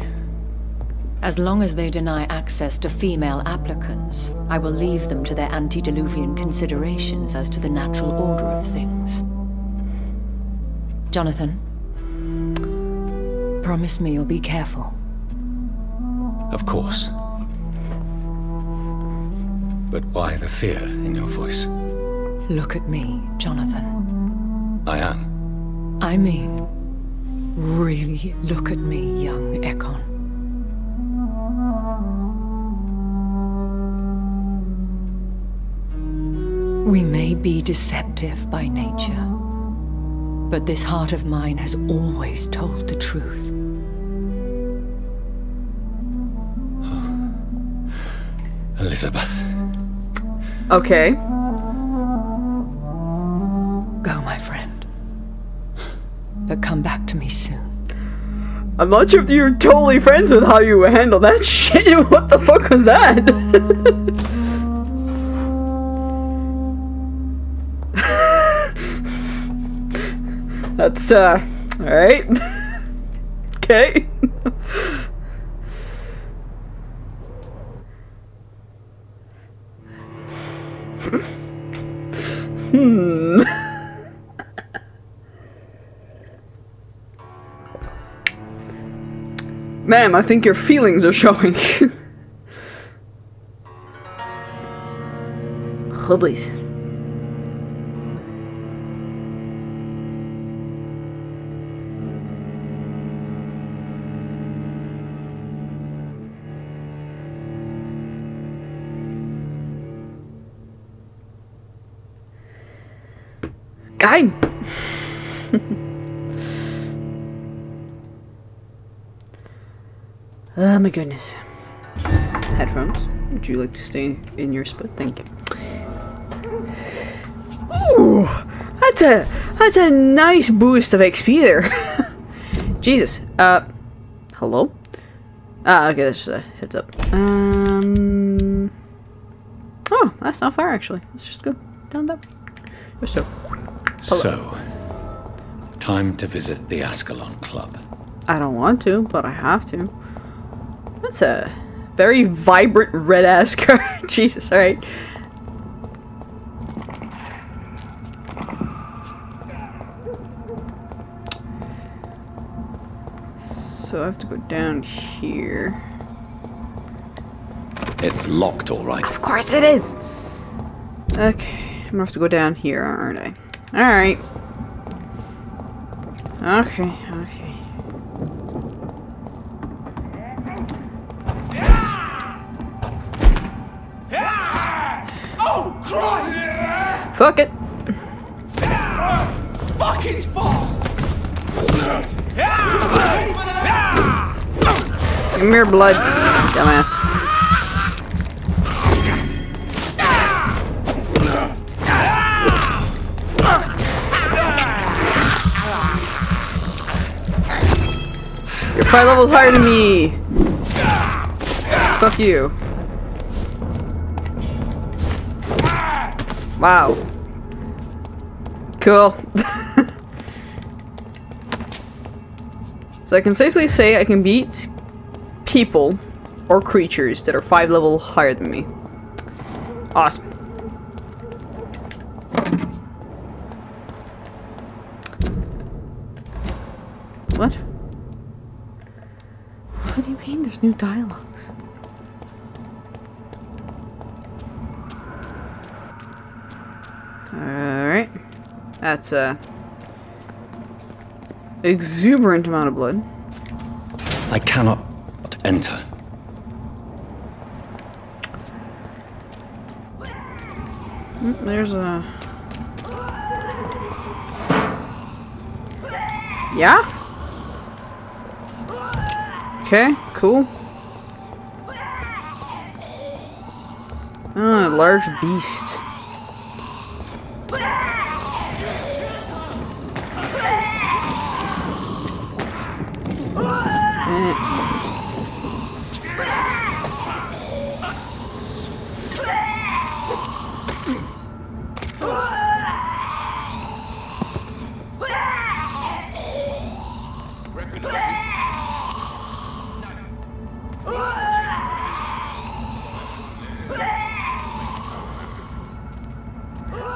As long as they deny access to female applicants, I will leave them to their antediluvian considerations as to the natural order of things. Johnathan, promise me you'll be careful. Of course. But why the fear in your voice? Look at me, Johnathan. I am. I mean, really look at me, young Ekon. We may be deceptive by nature, but this heart of mine has always told the truth. Elizabeth. Okay. Go, my friend. But come back to me soon. I'm not sure if you're totally friends with how you handle that shit. What the fuck was that? That's, alright. Okay. Ma'am, I think your feelings are showing. Hubbies. Guy. Oh my goodness. Headphones. Would you like to stay in your spot? Thank you. Ooh, that's a nice boost of XP there. Jesus. Hello? Okay, that's just a heads up. Oh, that's not far actually. Let's just go down that. Just go. So, time to visit the Ascalon Club. I don't want to, but I have to. That's a very vibrant red-ass car. Jesus, alright. So I have to go down here. It's locked, all right. Of course it is! Okay, I'm gonna have to go down here, aren't I? Alright. Okay, okay. Oh, Christ! Fuck it! Fuck, it's fast! Give me your blood, dumbass. You're 5 levels higher than me! Fuck you. Wow. Cool. So I can safely say I can beat people or creatures that are 5 level higher than me. Awesome. What? What do you mean there's new dialogues? Alright. That's a exuberant amount of blood. I cannot enter. There's a... Yeah? Okay, cool. Oh, a large beast.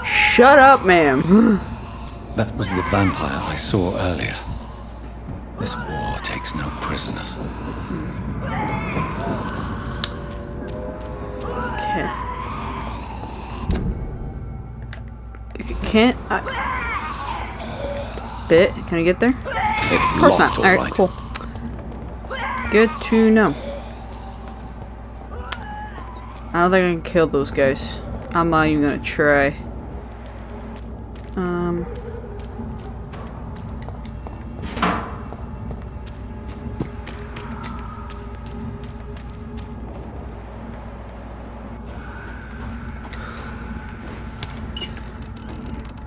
Shut up, ma'am. That was the vampire I saw earlier. This war takes no prisoners. Okay. Can't I... Bit? Can I get there? It's Of course not. locked, all Alright, right. cool. Good to know. I don't think I can kill those guys. I'm not even gonna try.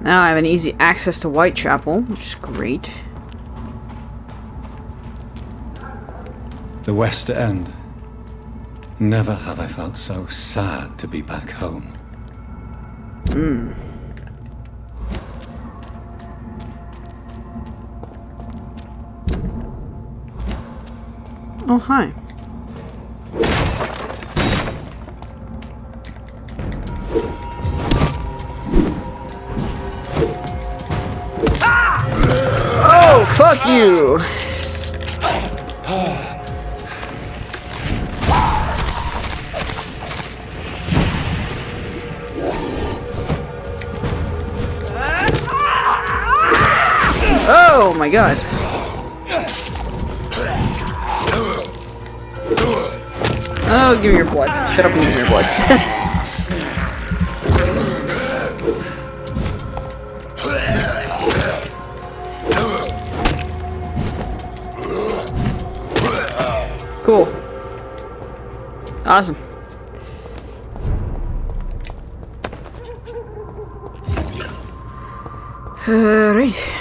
Now I have an easy access to Whitechapel, which is great. The West End. Never have I felt so sad to be back home. Oh, hi. Oh, fuck you! Oh my god. Oh, give me your blood. Shut up and give me your blood. Cool. Awesome. Right.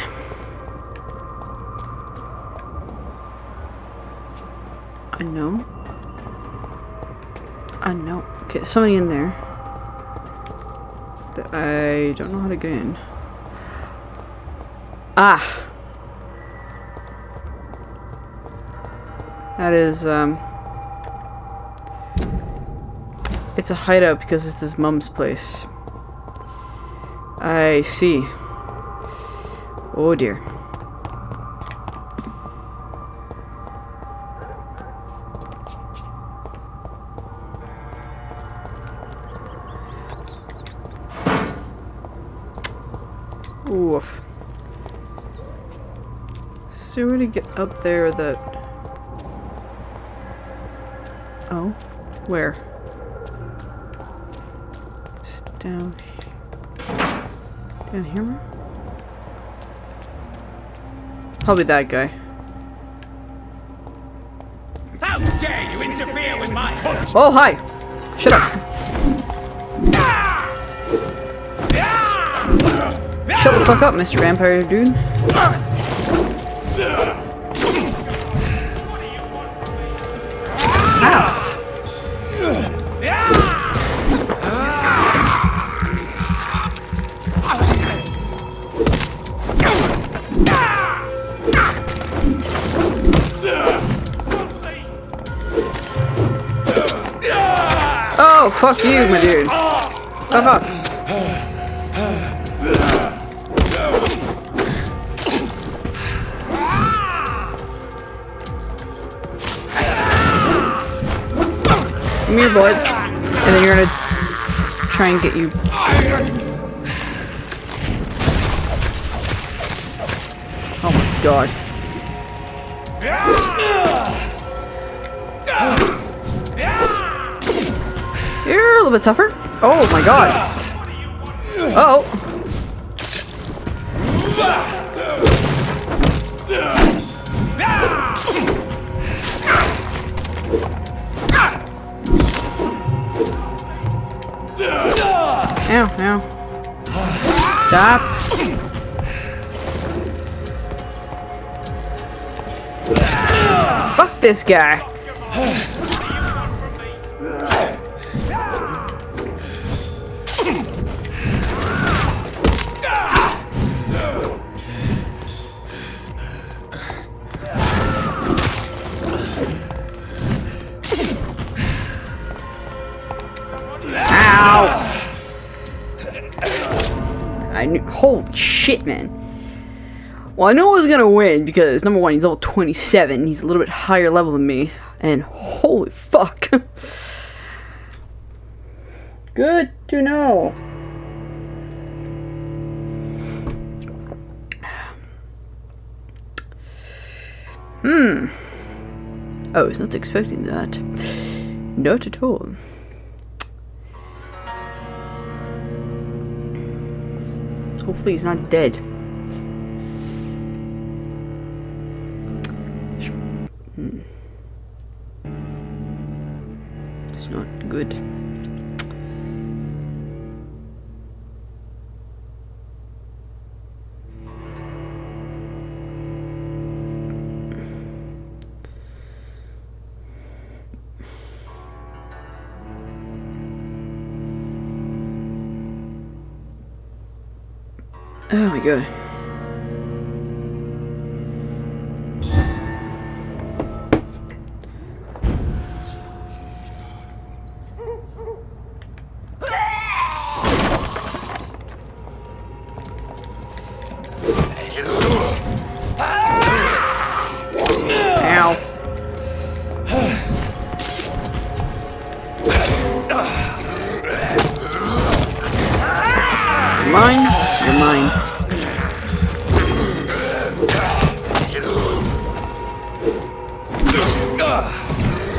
Unknown. Unknown. Okay, somebody in there that I don't know how to get in. Ah! That is, it's a hideout because it's his mom's place. I see. Oh dear. Oof. So where to get up there that... Oh? Where? Just down here? Probably that guy. How dare you interfere with my hunt? Oh, hi! Shut up! Shut the fuck up, Mr. Vampire dude. Ow! Oh, fuck you, my dude. Fuck off. Give me your blood, and then you're gonna try and get you. Oh my god. You're a little bit tougher. Oh my god. Uh oh. Ow, ow. Stop. Fuck this guy. Holy shit, man. Well, I know I was gonna win because, number one, he's level 27. He's a little bit higher level than me. And holy fuck. Good to know. I was not expecting that. Not at all. Hopefully he's not dead. It's not good. Oh my god. Ow. Mine? You're mine.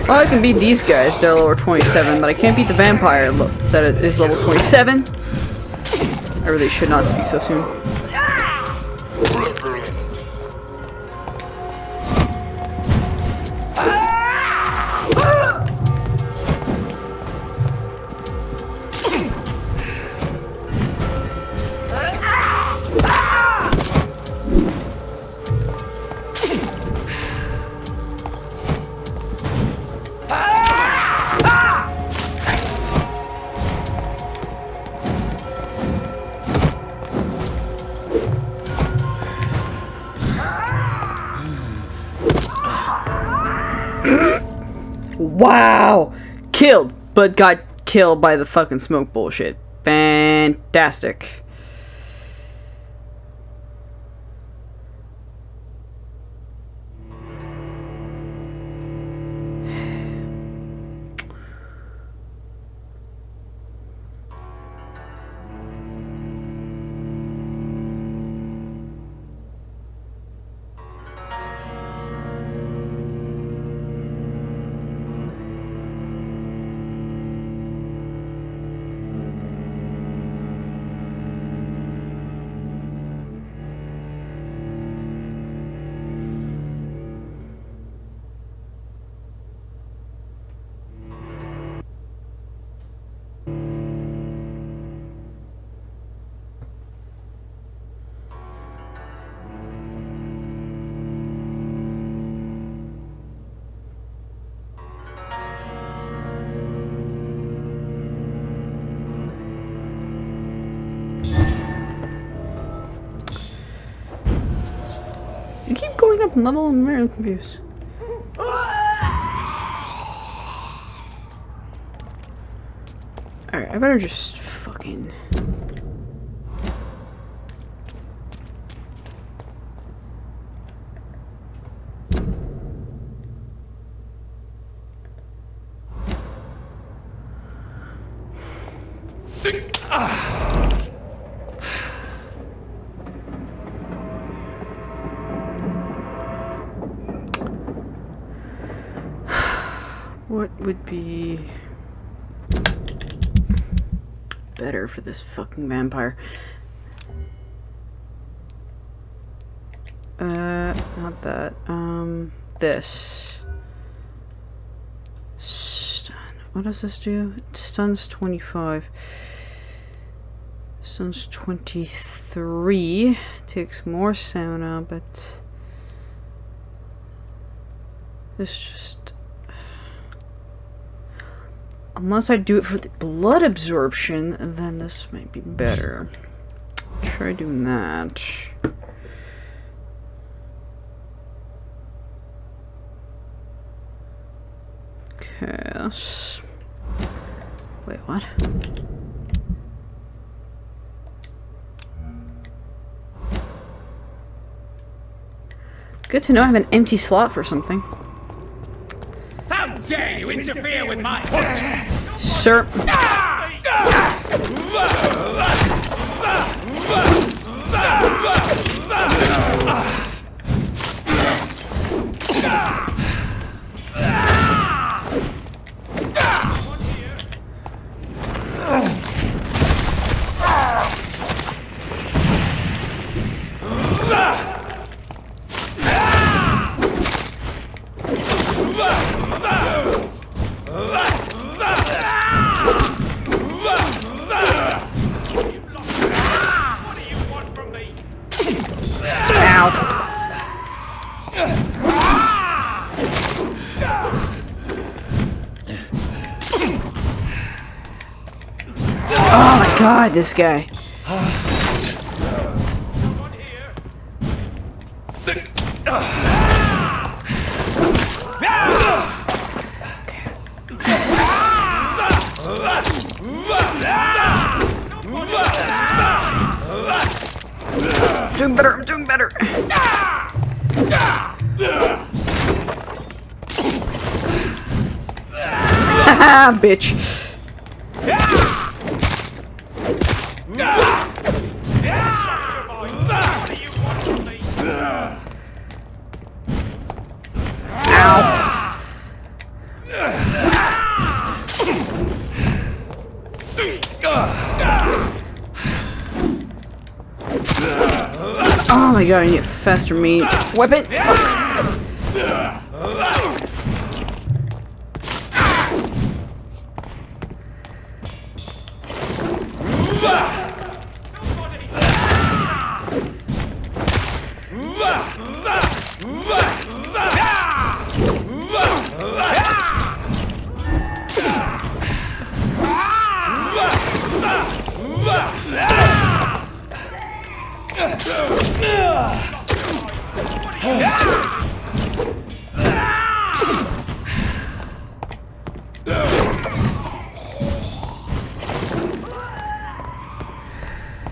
Well, I can beat these guys, they're level 27, but I can't beat the vampire that is level 27. I really should not speak so soon. Wow! Killed, but got killed by the fucking smoke bullshit. Fantastic. You keep going up in level, I'm very confused. Alright, I better just fucking... What would be better for this fucking vampire? Not that. This. Stun. What does this do? It stuns 25. Stuns 23. Takes more stamina, but this just... Unless I do it for the blood absorption, then this might be better. Try doing that. Cast. Wait, what? Good to know I have an empty slot for something. How dare you interfere with my hunt? Sir. Oh my god, this guy. Doing better, I'm doing better. Haha, bitch. Oh my god, I need a faster meat weapon.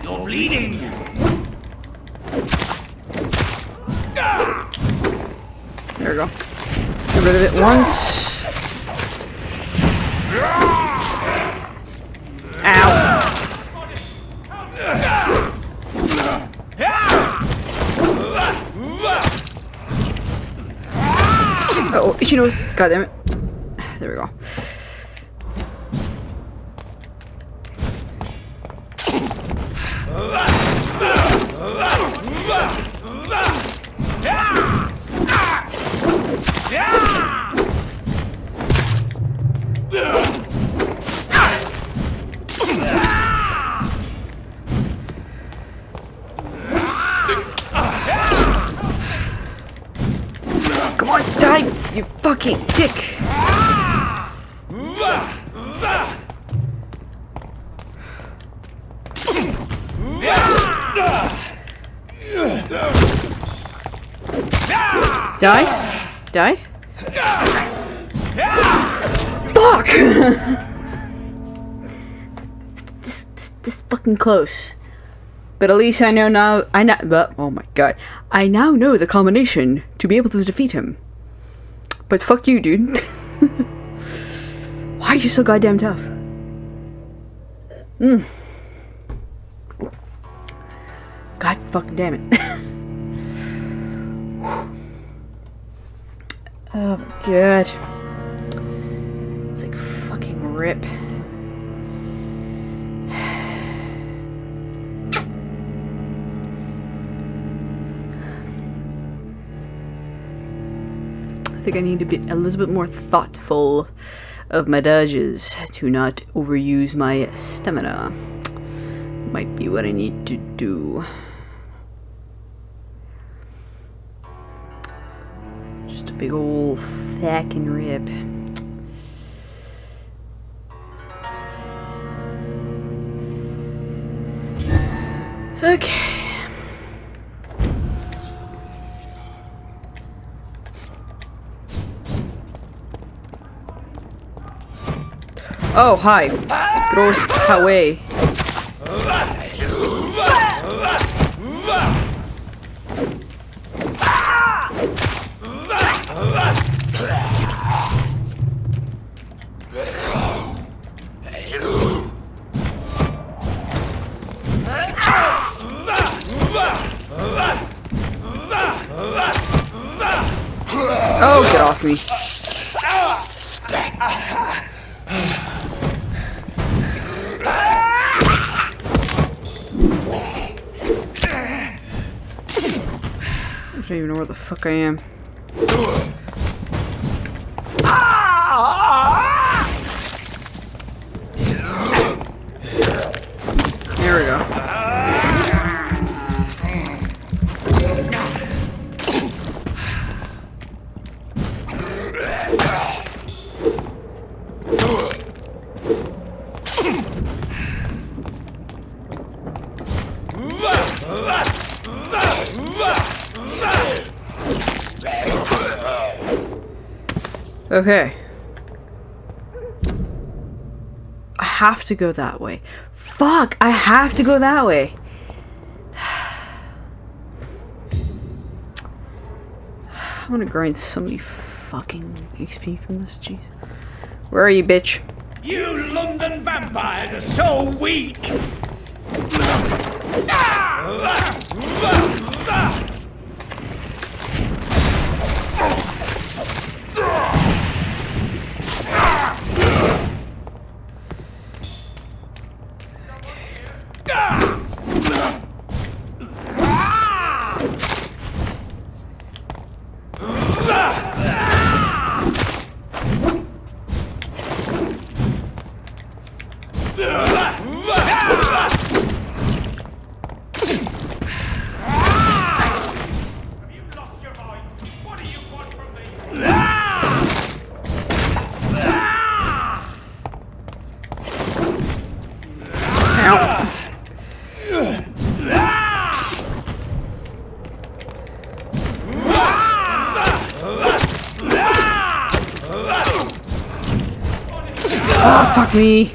You're bleeding. There we go. Get rid of it once. Ow. Oh, itchy nose. God damn it. There we go. Come on, die, you fucking dick! Die? Die? Fuck! this fucking close. But at least I know now. Oh my god! I now know the combination to be able to defeat him. But fuck you, dude. Why are you so goddamn tough? God fucking damn it. Oh my god. It's like fucking rip. I think I need to be a little bit more thoughtful of my dodges to not overuse my stamina. Might be what I need to do. Just a big old fucking rib. Okay. Oh, hi. Gross away. Oh, get off me. I don't even know where the fuck I am. There we go. Okay. I have to go that way. Fuck! I have to go that way. I'm gonna grind so many fucking XP from this, jeez. Where are you, bitch? You London vampires are so weak! Oh, fuck me.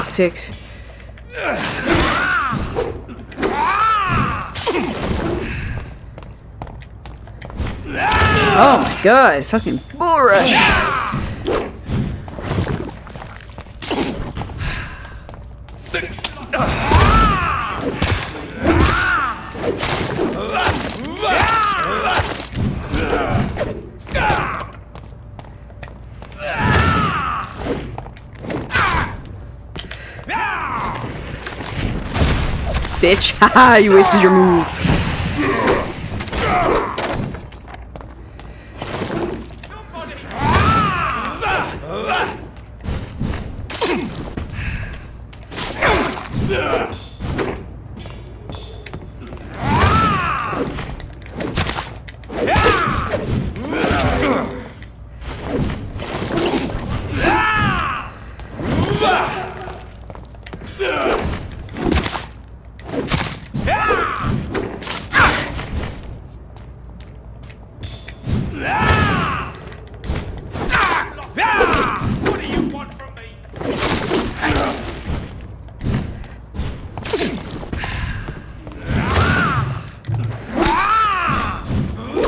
Six. Oh my god, fucking bull rush. Bitch, haha, you wasted your move.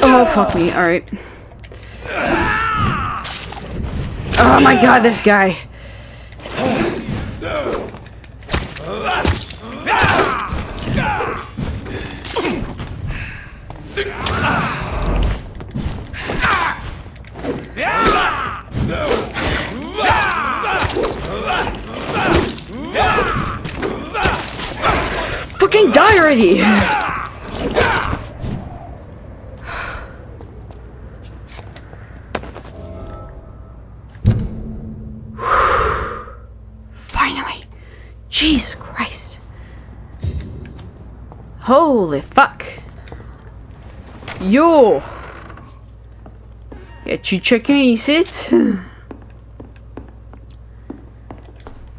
Oh, fuck me. Alright. Oh my god, this guy. Fucking die already! Jesus Christ. Holy fuck. Yo. Y a-tu quelqu'un ici?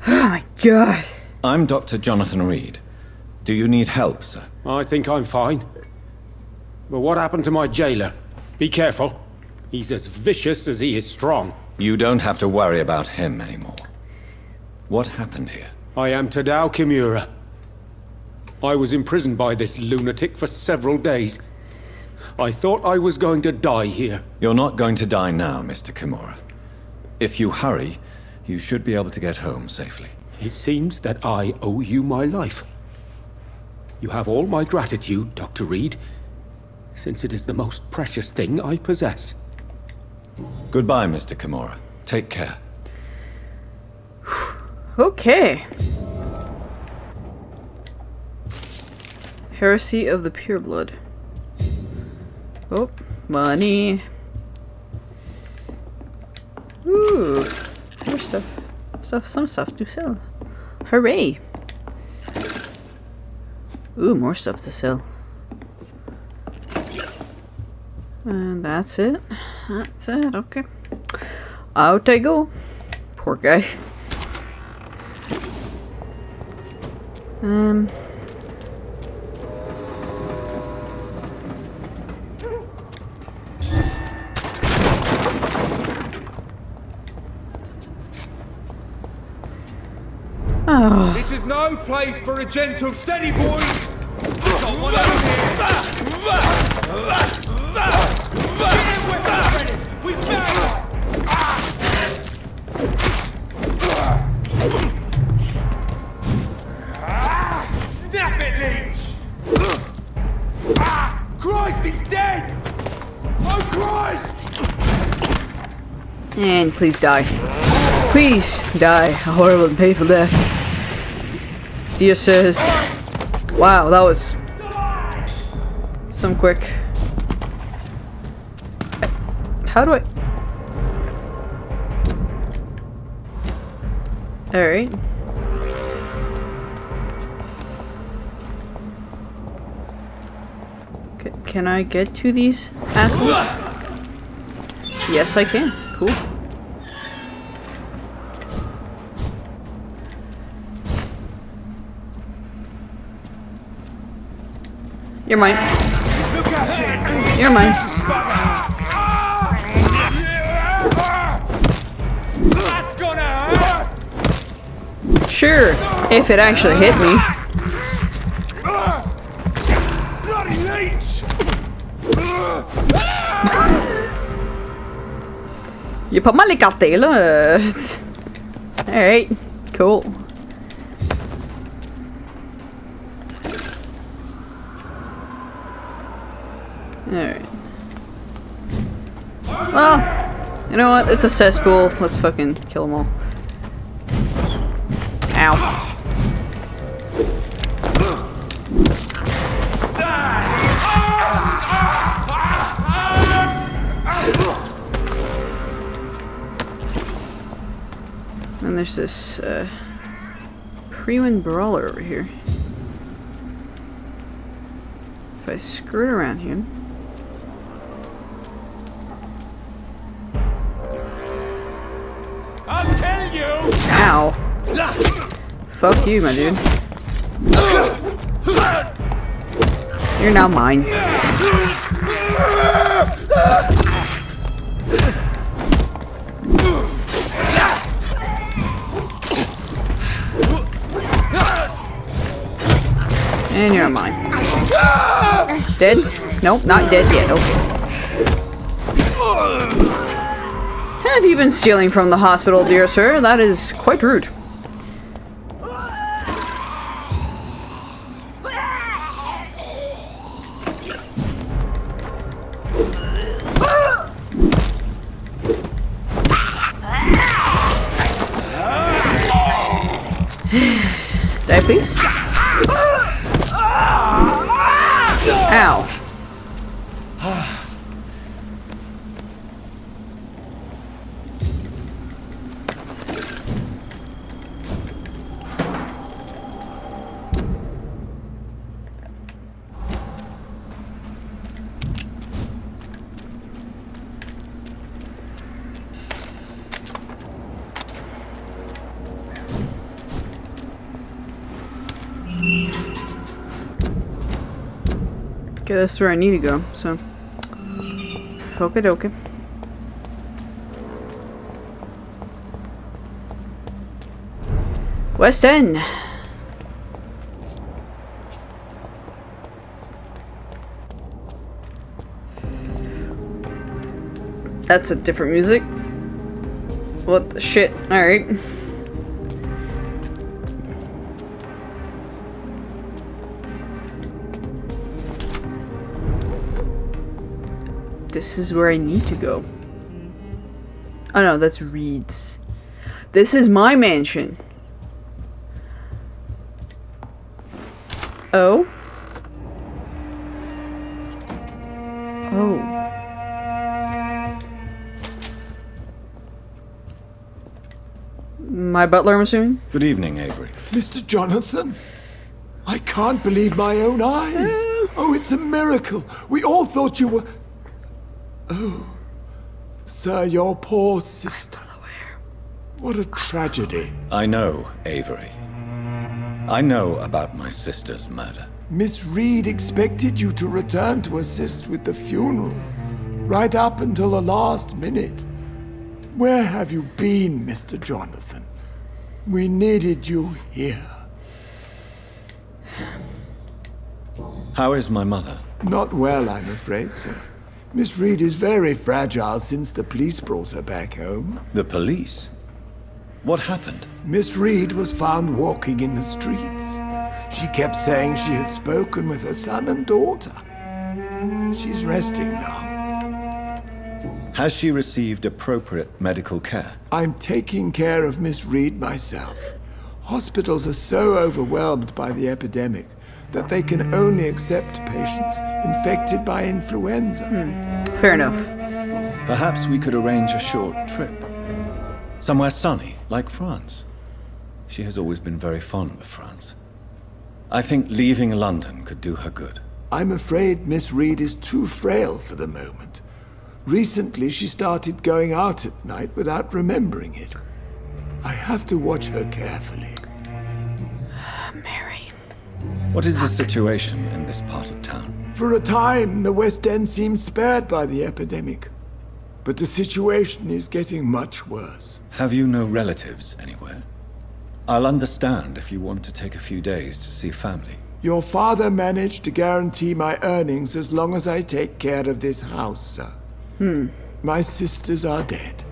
Oh my god. I'm Dr. Johnathan Reed. Do you need help, sir? I think I'm fine. But what happened to my jailer? Be careful. He's as vicious as he is strong. You don't have to worry about him anymore. What happened here? I am Tadao Kimura. I was imprisoned by this lunatic for several days. I thought I was going to die here. You're not going to die now, Mr. Kimura. If you hurry, you should be able to get home safely. It seems that I owe you my life. You have all my gratitude, Dr. Reed, since it is the most precious thing I possess. Goodbye, Mr. Kimura. Take care. Okay. Heresy of the Pureblood. Oh, money. Ooh, more stuff. Some stuff to sell. Hooray! Ooh, more stuff to sell. And that's it. That's it, okay. Out I go. Poor guy. Oh. This is no place for a gentle steady, boys! Got one over here! Get in weapons ready! We found snap it, Leech! Christ, he's dead! Oh, Christ! And please die. Please die a horrible and painful death. Dia says, wow, that was some quick. How do I? Alright. Can I get to these assholes? Yes, I can. Cool. You're mine. You're mine. That's gonna hurt! Sure, if it actually hit me. Bloody leech! You put my lick out there, alright, cool. Alright. Well, you know what? It's a cesspool. Let's fucking kill them all. Ow. And there's this Freeman Brawler over here. If I skirt around him. I'll tell you! Ow. Fuck you, my dude. You're now mine. And you're mine. Dead? Nope, not dead yet. Okay. Have you been stealing from the hospital, dear sir? That is quite rude. Die, please. Ow. Okay, that's where I need to go, so. Okie dokie. West End. That's a different music. What the shit? Alright. This is where I need to go. Oh no, that's Reed's. This is my mansion. Oh? Oh. My butler, I'm assuming? Good evening, Avery. Mr. Johnathan, I can't believe my own eyes. Oh, it's a miracle. We all thought you were... Oh, sir, your poor sister. What a tragedy. I know, Avery. I know about my sister's murder. Miss Reed expected you to return to assist with the funeral, right up until the last minute. Where have you been, Mr. Johnathan? We needed you here. How is my mother? Not well, I'm afraid, sir. Miss Reed is very fragile since the police brought her back home. The police? What happened? Miss Reed was found walking in the streets. She kept saying she had spoken with her son and daughter. She's resting now. Has she received appropriate medical care? I'm taking care of Miss Reed myself. Hospitals are so overwhelmed by the epidemic that they can only accept patients infected by influenza. Fair enough. Perhaps we could arrange a short trip. Somewhere sunny, like France. She has always been very fond of France. I think leaving London could do her good. I'm afraid Miss Reed is too frail for the moment. Recently, she started going out at night without remembering it. I have to watch her carefully. Mary. What is the situation in this part of town? For a time, the West End seemed spared by the epidemic. But the situation is getting much worse. Have you no relatives anywhere? I'll understand if you want to take a few days to see family. Your father managed to guarantee my earnings as long as I take care of this house, sir. My sisters are dead,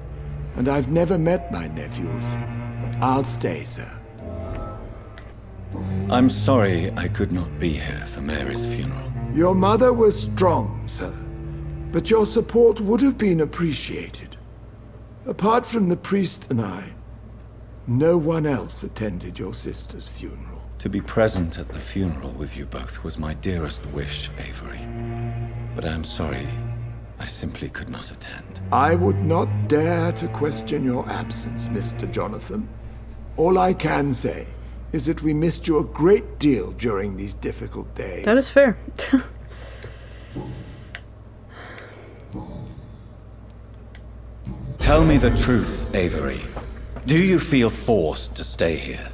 and I've never met my nephews. I'll stay, sir. I'm sorry I could not be here for Mary's funeral. Your mother was strong, sir, but your support would have been appreciated. Apart from the priest and I, no one else attended your sister's funeral. To be present at the funeral with you both was my dearest wish, Avery. But I'm sorry, I simply could not attend. I would not dare to question your absence, Mr. Johnathan. All I can say is that we missed you a great deal during these difficult days. That is fair. Tell me the truth, Avery. Do you feel forced to stay here?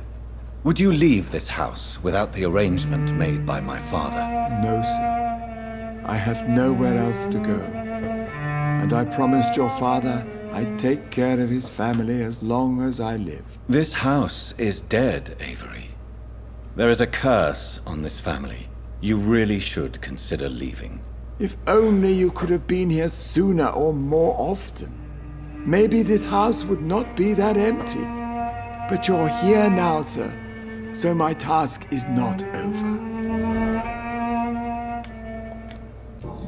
Would you leave this house without the arrangement made by my father? No, sir. I have nowhere else to go. And I promised your father I'd take care of his family as long as I live. This house is dead, Avery. There is a curse on this family. You really should consider leaving. If only you could have been here sooner or more often. Maybe this house would not be that empty. But you're here now, sir, so my task is not over.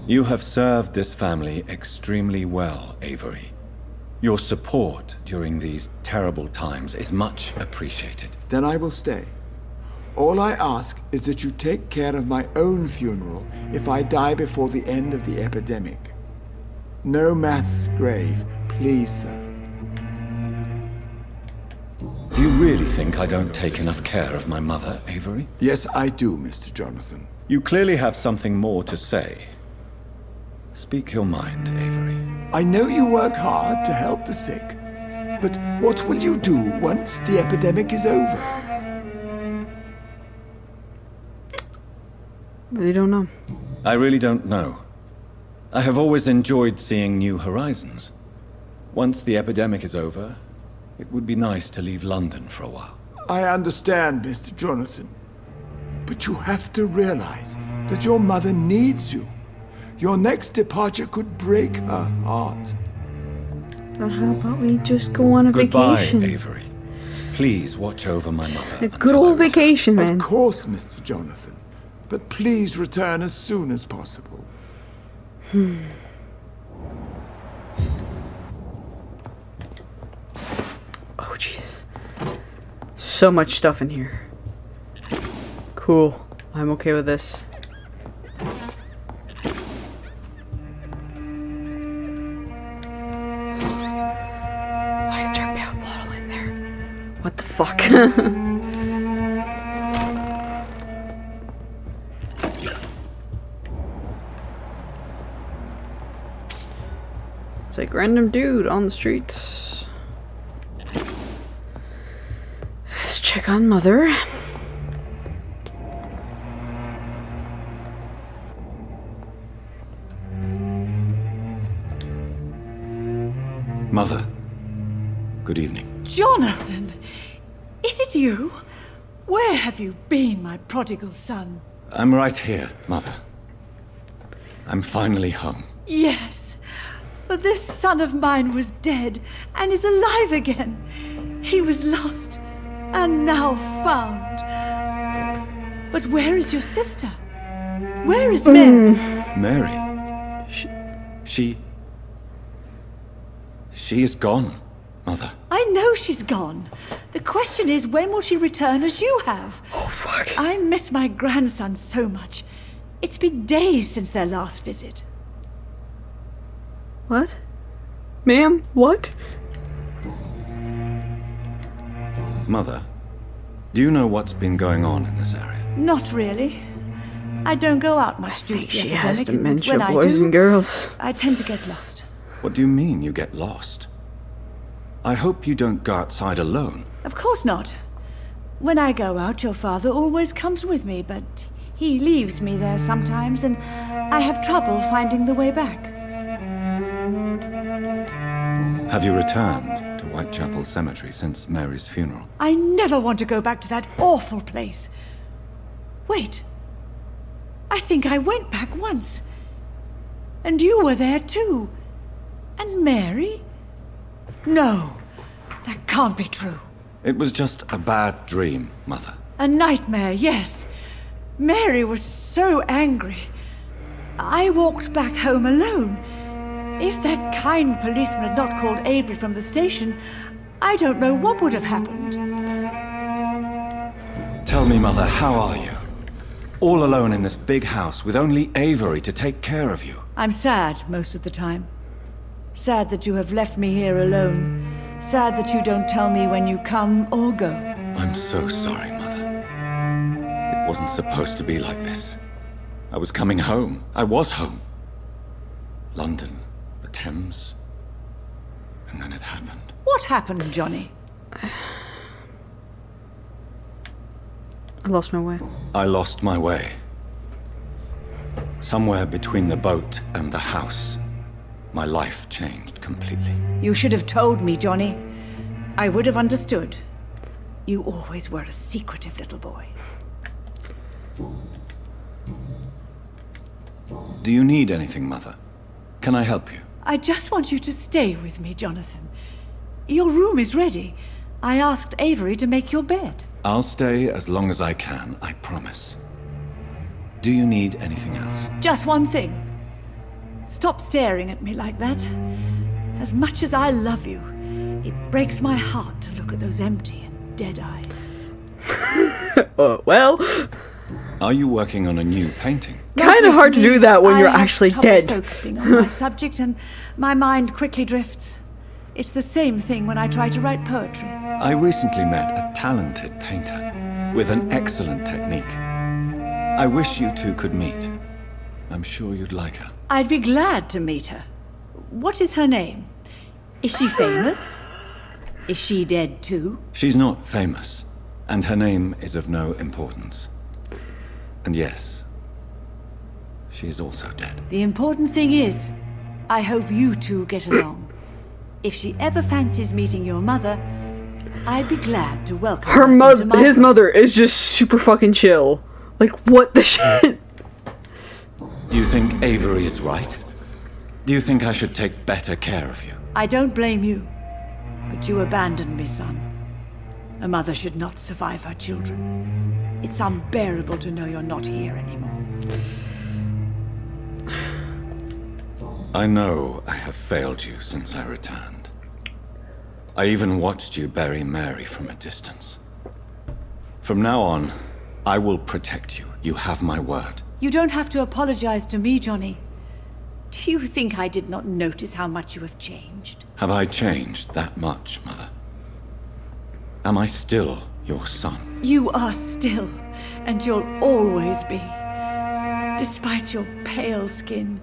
You have served this family extremely well, Avery. Your support during these terrible times is much appreciated. Then I will stay. All I ask is that you take care of my own funeral if I die before the end of the epidemic. No mass grave, please, sir. Do you really think I don't take enough care of my mother, Avery? Yes, I do, Mr. Johnathan. You clearly have something more to say. Speak your mind, Avery. I know you work hard to help the sick, but what will you do once the epidemic is over? Really don't know. I really don't know. I have always enjoyed seeing new horizons. Once the epidemic is over, it would be nice to leave London for a while. I understand, Mr. Johnathan. But you have to realize that your mother needs you. Your next departure could break her heart. Then how about we just go on a vacation? Goodbye, Avery. Please watch over my mother. A good old vacation, man. Of course, Mr. Johnathan. But please return as soon as possible. Oh, Jesus. So much stuff in here. Cool. I'm okay with this. Why is there a pill bottle in there? What the fuck? It's like random dude on the streets. Let's check on Mother. Mother, good evening. Johnathan! Is it you? Where have you been, my prodigal son? I'm right here, Mother. I'm finally home. Yes, for this son of mine was dead and is alive again. He was lost and now found. But where is your sister? Where is Mary? Mary? She is gone, Mother. I know she's gone. The question is, when will she return as you have? Oh, fuck. I miss my grandson so much. It's been days since their last visit. What? Ma'am, what? Mother, do you know what's been going on in this area? Not really. I don't go out much due to the She has epidemic. dementia, When I boys do, and girls. I tend to get lost. What do you mean you get lost? I hope you don't go outside alone. Of course not. When I go out, your father always comes with me, but he leaves me there sometimes, and I have trouble finding the way back. Have you returned to Whitechapel Cemetery since Mary's funeral? I never want to go back to that awful place. Wait. I think I went back once. And you were there too. And Mary? No, that can't be true. It was just a bad dream, Mother. A nightmare, yes. Mary was so angry. I walked back home alone. If that kind policeman had not called Avery from the station, I don't know what would have happened. Tell me, Mother, how are you? All alone in this big house with only Avery to take care of you. I'm sad most of the time. Sad that you have left me here alone. Sad that you don't tell me when you come or go. I'm so sorry, Mother. It wasn't supposed to be like this. I was coming home. I was home. London, the Thames, and then it happened. What happened, Johnny? I lost my way. I lost my way. Somewhere between the boat and the house, my life changed completely. You should have told me, Johnny. I would have understood. You always were a secretive little boy. Do you need anything, Mother? Can I help you? I just want you to stay with me, Johnathan. Your room is ready. I asked Avery to make your bed. I'll stay as long as I can, I promise. Do you need anything else? Just one thing. Stop staring at me like that. As much as I love you, it breaks my heart to look at those empty and dead eyes. Well... Are you working on a new painting? Kind of hard to do that when you're I have actually trouble dead. Focusing on my subject, and my mind quickly drifts. It's the same thing when I try to write poetry. I recently met a talented painter with an excellent technique. I wish you two could meet. I'm sure you'd like her. I'd be glad to meet her. What is her name? Is she famous? Is she dead too? She's not famous, and her name is of no importance. And yes, she is also dead. The important thing is, I hope you two get along. If she ever fancies meeting your mother, I'd be glad to welcome Her her into mother, my his home. mother, is just super fucking chill. Like, what the shit? Do you think Avery is right? Do you think I should take better care of you? I don't blame you, but you abandoned me, son. A mother should not survive her children. It's unbearable to know you're not here anymore. I know I have failed you since I returned. I even watched you bury Mary from a distance. From now on, I will protect you. You have my word. You don't have to apologize to me, Johnny. Do you think I did not notice how much you have changed? Have I changed that much, Mother? Am I still your son? You are still, and you'll always be. Despite your pale skin,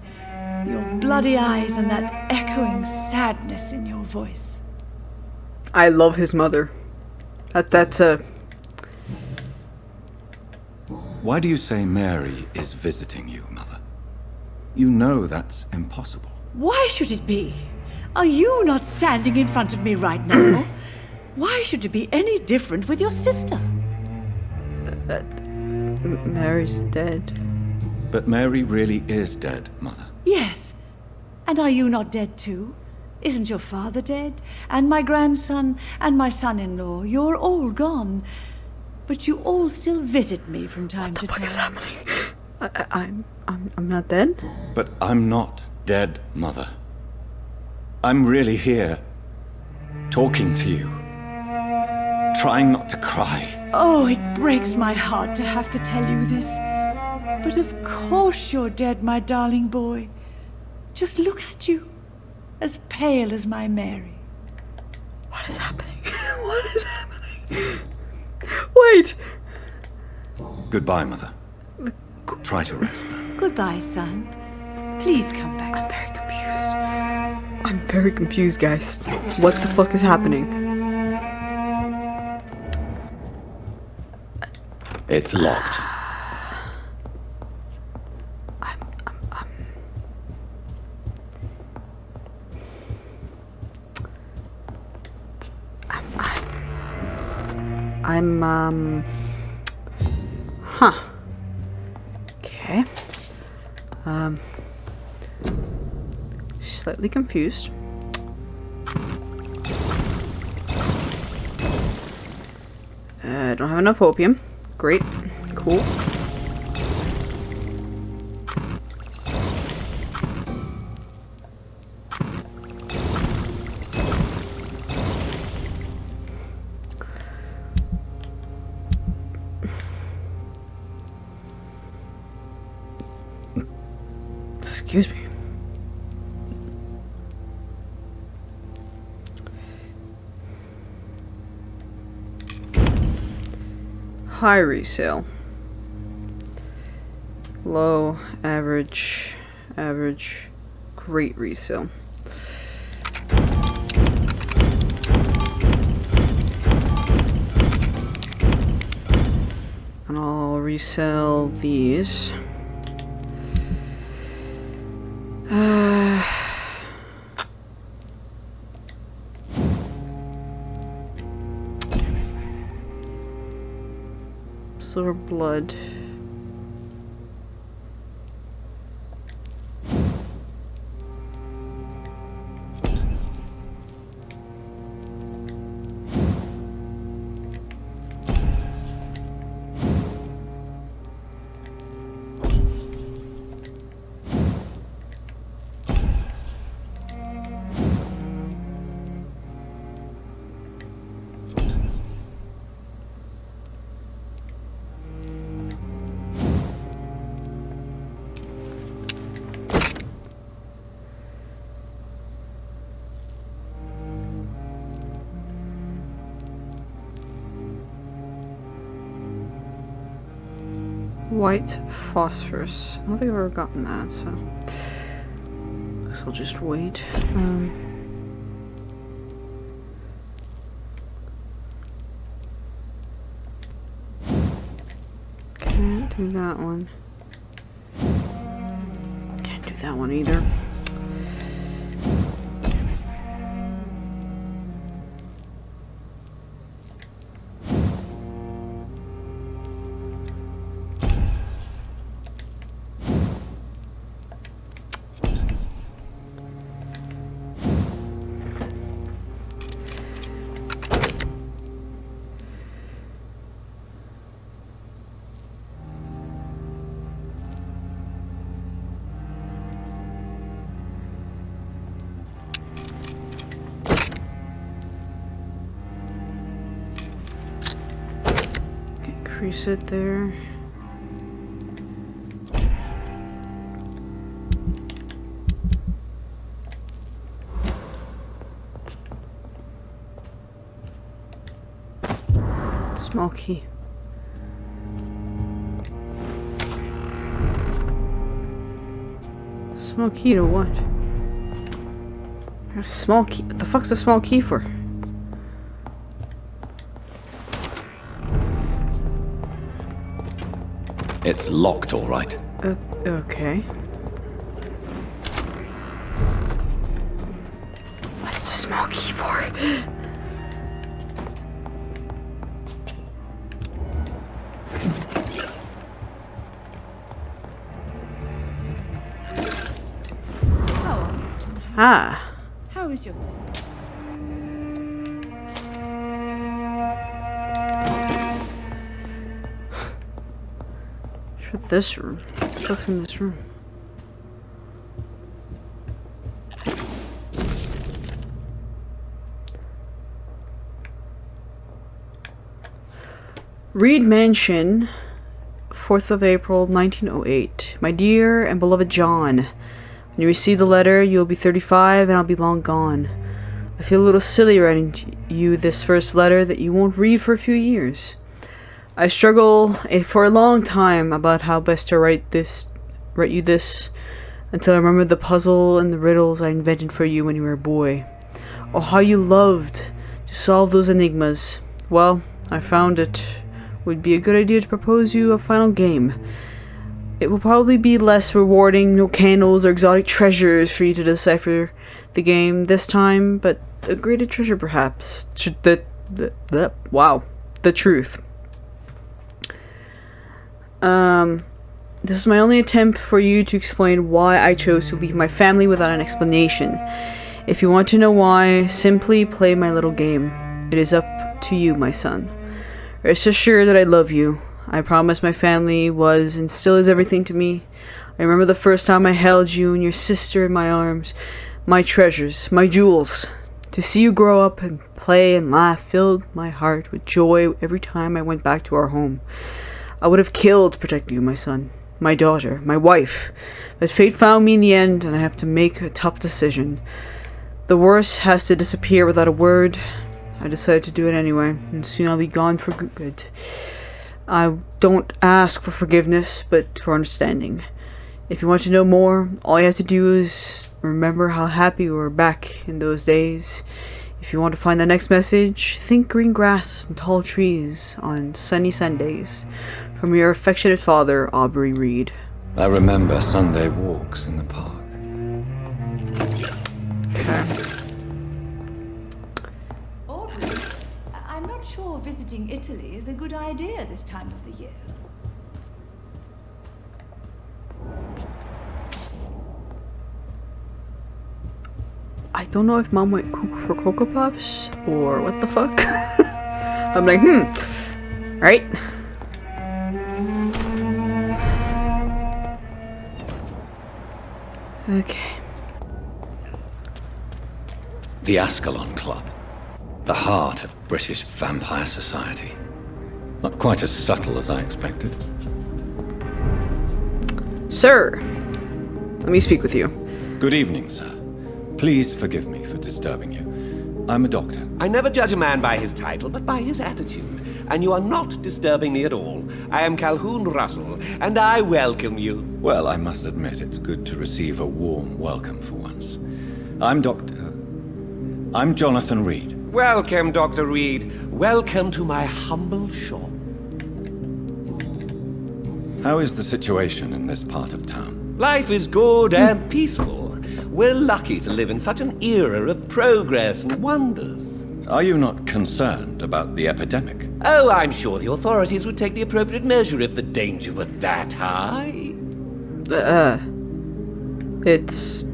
your bloody eyes, and that echoing sadness in your voice. I love his mother. That's a... Why do you say Mary is visiting you, Mother? You know that's impossible. Why should it be? Are you not standing in front of me right now? Why should it be any different with your sister? Mary's dead. But Mary really is dead, Mother. Yes. And are you not dead too? Isn't your father dead? And my grandson? And my son-in-law? You're all gone. But you all still visit me from time to time. What the fuck is happening? I'm not dead? But I'm not dead, Mother. I'm really here, talking to you, trying not to cry. Oh, it breaks my heart to have to tell you this. But of course you're dead, my darling boy. Just look at you, as pale as my Mary. What is happening? What is happening? Wait! Goodbye, Mother. Try to rest now. Goodbye, son. Please come back. I'm very confused. I'm very confused, guys. What the fuck is happening? It's locked. Huh. Okay. Slightly confused. I don't have enough opium. Great. Cool. Excuse me. High resale. Low, average, average, great resale. And I'll resell these. Silver blood. White phosphorus. I don't think I've ever gotten that, so I guess I'll just wait. Can't do that one. Can't do that one either. preset there. Small key. Small key to what? A small key? What the fuck's a small key for? It's locked, all right. Okay. What's the small key for? Ah. How is your... For this room. What the fuck's in this room? Reed Mansion, 4th of April, 1908. My dear and beloved John, when you receive the letter, you will be 35 and I'll be long gone. I feel a little silly writing you this first letter that you won't read for a few years. I struggle for a long time about how best to write you this, until I remember the puzzle and the riddles I invented for you when you were a boy. Oh, how you loved to solve those enigmas. Well, I found it would be a good idea to propose you a final game. It will probably be less rewarding, no candles or exotic treasures for you to decipher the game this time, but a greater treasure perhaps. Wow, the truth. This is my only attempt for you to explain why I chose to leave my family without an explanation. If you want to know why, simply play my little game. It is up to you, my son. Rest assured that I love you. I promise my family was and still is everything to me. I remember the first time I held you and your sister in my arms. My treasures, my jewels. To see you grow up and play and laugh filled my heart with joy every time I went back to our home. I would have killed to protect you, my son, my daughter, my wife. But fate found me in the end, and I have to make a tough decision. The worst has to disappear without a word. I decided to do it anyway, and soon I'll be gone for good. I don't ask for forgiveness, but for understanding. If you want to know more, all you have to do is remember how happy we were back in those days. If you want to find the next message, think green grass and tall trees on sunny Sundays. From your affectionate father, Aubrey Reed. I remember Sunday walks in the park. Aubrey, I'm not sure visiting Italy is a good idea this time of the year. I don't know if Mom went cuckoo for Cocoa Puffs or what the fuck. I'm like, right? Okay. The Ascalon Club. The heart of British vampire society. Not quite as subtle as I expected. Sir, let me speak with you. Good evening, sir. Please forgive me for disturbing you. I'm a doctor. I never judge a man by his title, but by his attitude. And you are not disturbing me at all. I am Calhoun Russell, and I welcome you. Well, I must admit it's good to receive a warm welcome for once. I'm Johnathan Reed. Welcome, Dr. Reed. Welcome to my humble shop. How is the situation in this part of town? Life is good and peaceful. We're lucky to live in such an era of progress and wonders. Are you not concerned about the epidemic? Oh, I'm sure the authorities would take the appropriate measure if the danger were that high. It's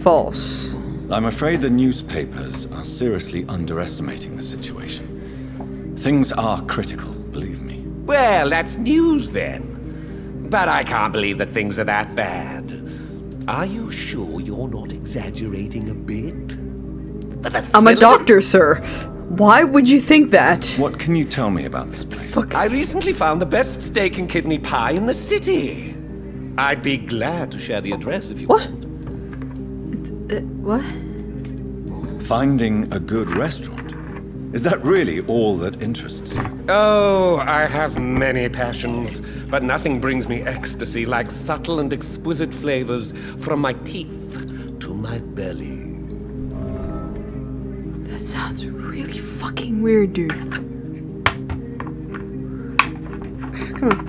false. I'm afraid the newspapers are seriously underestimating the situation. Things are critical, believe me. Well, that's news then. But I can't believe that things are that bad. Are you sure you're not exaggerating a bit? I'm a doctor, sir. Why would you think that? What can you tell me about this place? I recently found the best steak and kidney pie in the city. I'd be glad to share the address if you want. What? Finding a good restaurant. Is that really all that interests you? Oh, I have many passions, but nothing brings me ecstasy like subtle and exquisite flavors from my teeth to my belly. That sounds really fucking weird, dude. Come on.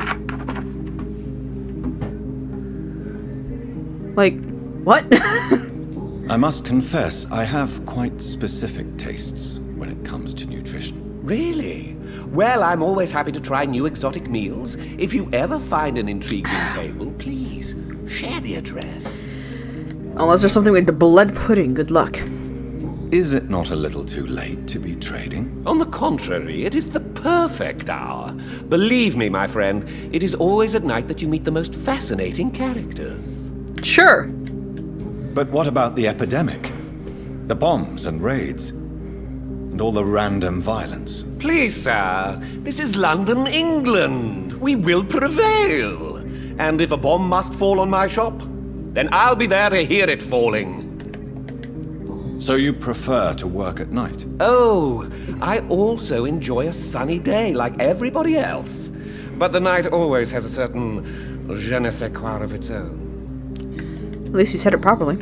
Like, what? I must confess, I have quite specific tastes when it comes to nutrition. Really? Well, I'm always happy to try new exotic meals. If you ever find an intriguing table, please share the address. Unless there's something like the blood pudding, good luck. Is it not a little too late to be trading? On the contrary, it is the perfect hour. Believe me, my friend, it is always at night that you meet the most fascinating characters. Sure. But what about the epidemic? The bombs and raids? And all the random violence? Please, sir, this is London, England. We will prevail. And if a bomb must fall on my shop, then I'll be there to hear it falling. So you prefer to work at night? Oh, I also enjoy a sunny day like everybody else. But the night always has a certain je ne sais quoi of its own. At least you said it properly.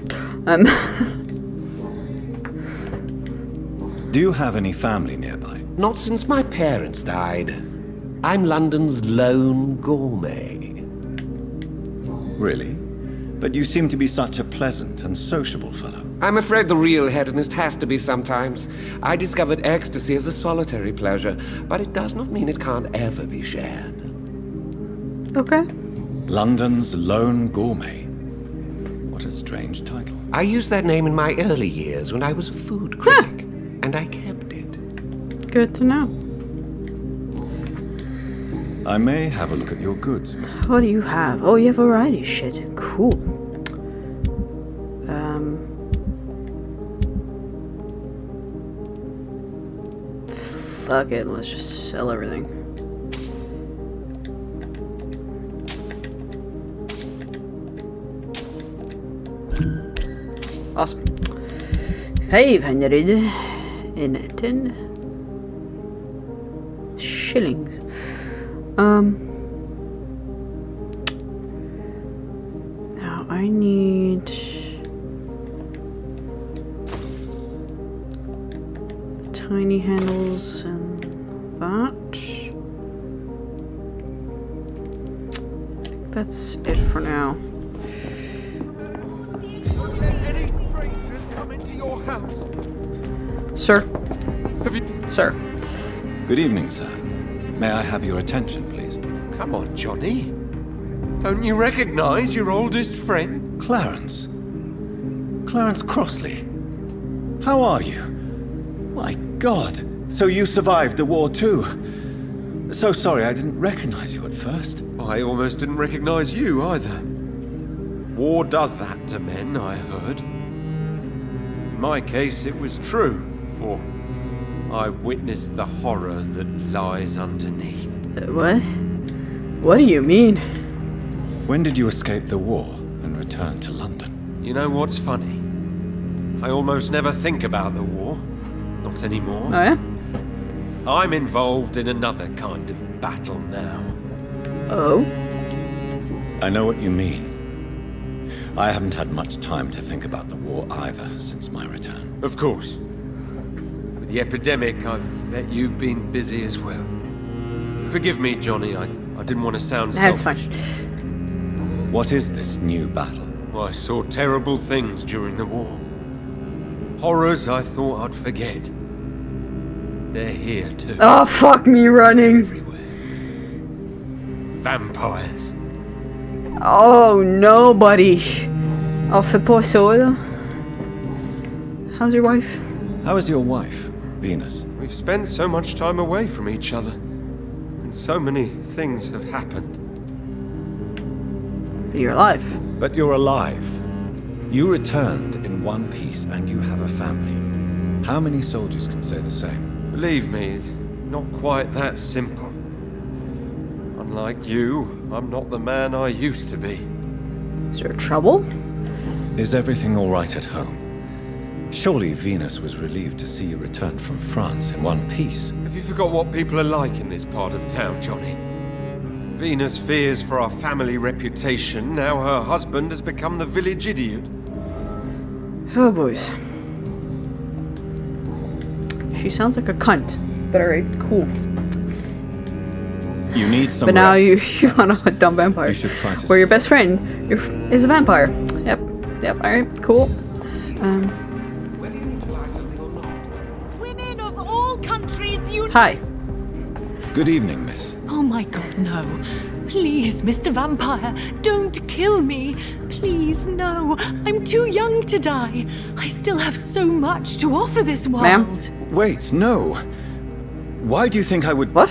Do you have any family nearby? Not since my parents died. I'm London's lone gourmet. Really? But you seem to be such a pleasant and sociable fellow. I'm afraid the real hedonist has to be sometimes. I discovered ecstasy as a solitary pleasure, but it does not mean it can't ever be shared. Okay. London's lone gourmet. What a strange title. I used that name in my early years when I was a food critic, and I kept it. Good to know. I may have a look at your goods, Mr. What do you have? Oh, you have a variety of shit. Cool. Fuck it, let's just sell everything. Awesome. 510 shillings. Now I need tiny handles and that. I think that's it for now. Sir? Sir. Good evening, sir. May I have your attention, please? Come on, Johnny. Don't you recognize your oldest friend? Clarence. Clarence Crossley. How are you? My God. So you survived the war too. So sorry I didn't recognize you at first. I almost didn't recognize you either. War does that to men, I heard. In my case, it was true, for I witnessed the horror that lies underneath. What? What do you mean? When did you escape the war and return to London? You know what's funny? I almost never think about the war. Not anymore. Oh, yeah? I'm involved in another kind of battle now. Oh? I know what you mean. I haven't had much time to think about the war either since my return. Of course. With the epidemic, I bet you've been busy as well. Forgive me, Johnny, I didn't want to sound That's selfish. fine. What is this new battle? I saw terrible things during the war. Horrors I thought I'd forget. They're here too. Oh, fuck me running. Everywhere. Vampires. Oh, no, buddy. Oh, för på så. How's your wife? How is your wife, Venus? We've spent so much time away from each other. And so many things have happened. You're alive. But you're alive. You returned in one piece and you have a family. How many soldiers can say the same? Believe me, it's not quite that simple. Unlike you, I'm not the man I used to be. Is there trouble? Is everything all right at home? Surely Venus was relieved to see you return from France in one piece. Have you forgot what people are like in this part of town, Johnny? Venus fears for our family reputation. Now her husband has become the village idiot. Oh, boys. She sounds like a cunt. But alright, cool. You need some But now rest. you want a dumb vampire. You should try to Where your best friend is a vampire. Yep. Alright, cool. Women of all countries, Hi. Good evening, miss. Oh my god, no. Please, Mr. Vampire, don't kill me. Please, no. I'm too young to die. I still have so much to offer this world. Ma'am? Wait, no. Why do you think I would... What?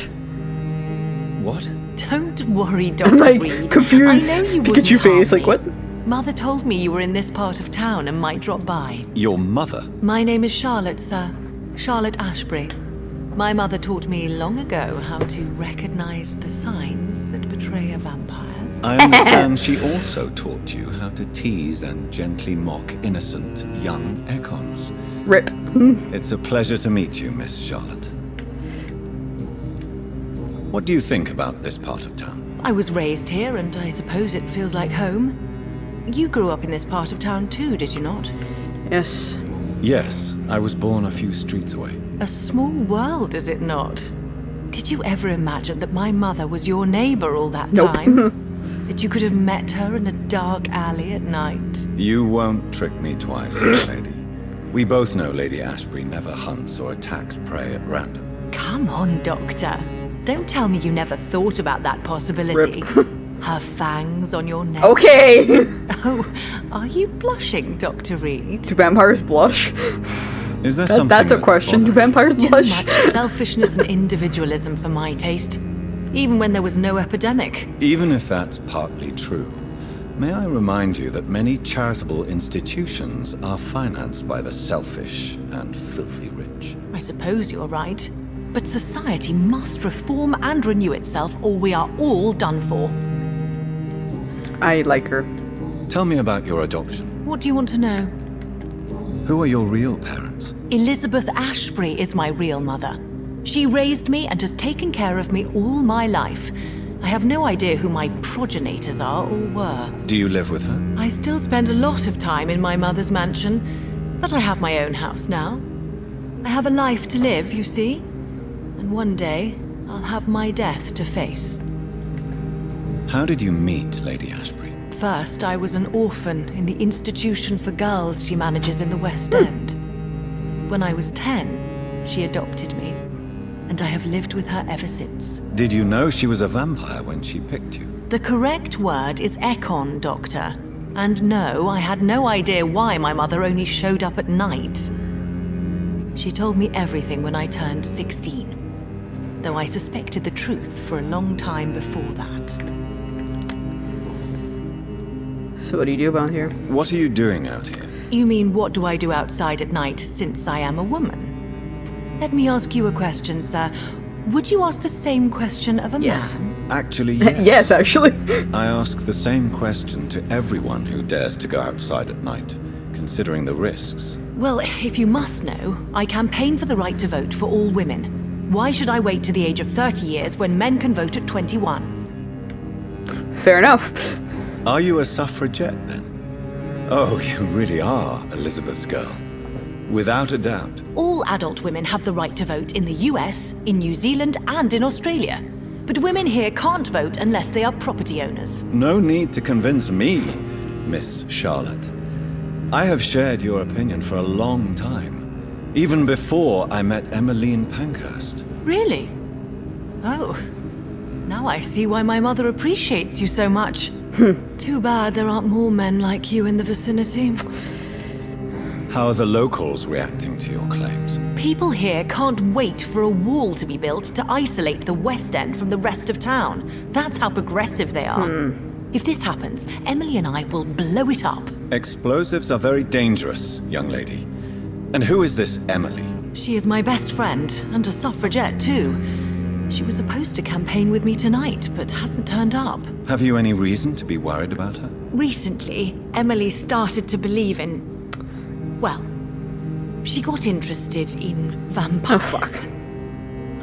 What? Don't worry, Dr. I'm like Reed. confused. I know you Pikachu wouldn't harm face, like me. what? Mother told me you were in this part of town and might drop by. Your mother? My name is Charlotte, sir. Charlotte Ashbury. My mother taught me long ago how to recognize the signs that betray a vampire. I understand she also taught you how to tease and gently mock innocent young Ekons. Rip. It's a pleasure to meet you, Miss Charlotte. What do you think about this part of town? I was raised here, and I suppose it feels like home. You grew up in this part of town too, did you not? Yes. Yes, I was born a few streets away. A small world, is it not? Did you ever imagine that my mother was your neighbor all that Nope. time? That you could have met her in a dark alley at night? You won't trick me twice, young lady. We both know Lady Ashbury never hunts or attacks prey at random. Come on, Doctor. Don't tell me you never thought about that possibility. Her fangs on your neck. Okay. Oh, are you blushing, Dr. Reed? Do vampires blush? Is there something That's a question. Do vampires Too blush? much selfishness and individualism for my taste. Even when there was no epidemic. Even if that's partly true, may I remind you that many charitable institutions are financed by the selfish and filthy rich. I suppose you're right. But society must reform and renew itself, or we are all done for. I like her. Tell me about your adoption. What do you want to know? Who are your real parents? Elizabeth Ashbury is my real mother. She raised me and has taken care of me all my life. I have no idea who my progenitors are or were. Do you live with her? I still spend a lot of time in my mother's mansion, but I have my own house now. I have a life to live, you see. And one day, I'll have my death to face. How did you meet Lady Ashbury? First, I was an orphan in the institution for girls she manages in the West End. When I was 10, she adopted me, and I have lived with her ever since. Did you know she was a vampire when she picked you? The correct word is Ekon, Doctor. And no, I had no idea why my mother only showed up at night. She told me everything when I turned 16, though I suspected the truth for a long time before that. So what do you do about here? What are you doing out here? You mean, what do I do outside at night since I am a woman? Let me ask you a question, sir. Would you ask the same question of a man? Actually, yes. Yes, actually. I ask the same question to everyone who dares to go outside at night, considering the risks. Well, if you must know, I campaign for the right to vote for all women. Why should I wait to the age of 30 years when men can vote at 21? Fair enough. Are you a suffragette, then? Oh, you really are Elizabeth's girl. Without a doubt. All adult women have the right to vote in the US, in New Zealand, and in Australia. But women here can't vote unless they are property owners. No need to convince me, Miss Charlotte. I have shared your opinion for a long time, even before I met Emmeline Pankhurst. Really? Oh. Now I see why my mother appreciates you so much. Too bad there aren't more men like you in the vicinity. How are the locals reacting to your claims? People here can't wait for a wall to be built to isolate the West End from the rest of town. That's how progressive they are. If this happens, Emily and I will blow it up. Explosives are very dangerous, young lady. And who is this Emily? She is my best friend, and a suffragette too. She was supposed to campaign with me tonight, but hasn't turned up. Have you any reason to be worried about her? Recently, Emily started to believe in... well, she got interested in vampires. Oh, fuck.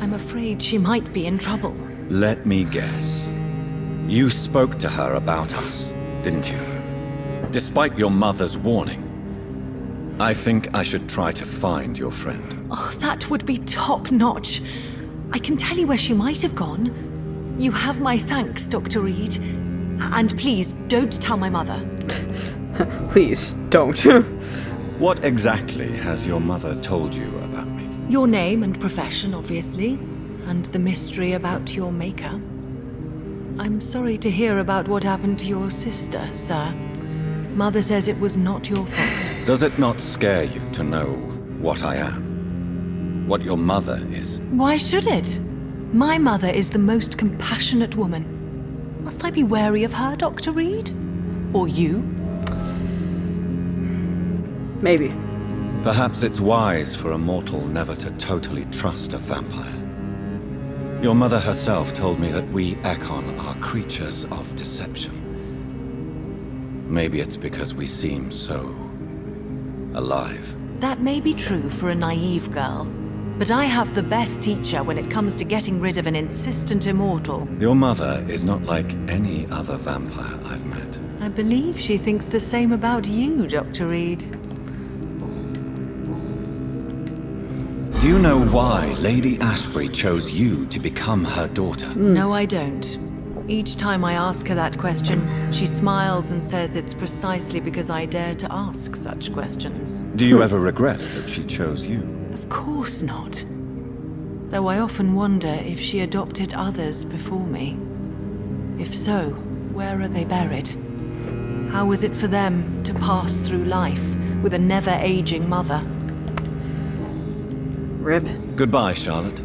I'm afraid she might be in trouble. Let me guess. You spoke to her about us, didn't you? Despite your mother's warning. I think I should try to find your friend. Oh, that would be top-notch. I can tell you where she might have gone. You have my thanks, Dr. Reed. And please, don't tell my mother. Please, don't. What exactly has your mother told you about me? Your name and profession, obviously. And the mystery about your maker. I'm sorry to hear about what happened to your sister, sir. Mother says it was not your fault. Does it not scare you to know what I am? What your mother is? Why should it? My mother is the most compassionate woman. Must I be wary of her, Dr. Reed? Or you? Maybe. Perhaps it's wise for a mortal never to totally trust a vampire. Your mother herself told me that we Ekon are creatures of deception. Maybe it's because we seem so... alive. That may be true for a naive girl. But I have the best teacher when it comes to getting rid of an insistent immortal. Your mother is not like any other vampire I've met. I believe she thinks the same about you, Dr. Reed. Do you know why Lady Ashbury chose you to become her daughter? No, I don't. Each time I ask her that question, she smiles and says it's precisely because I dared to ask such questions. Do you ever regret that she chose you? Of course not. Though I often wonder if she adopted others before me. If so, where are they buried? How was it for them to pass through life with a never-aging mother? Rip. Goodbye, Charlotte.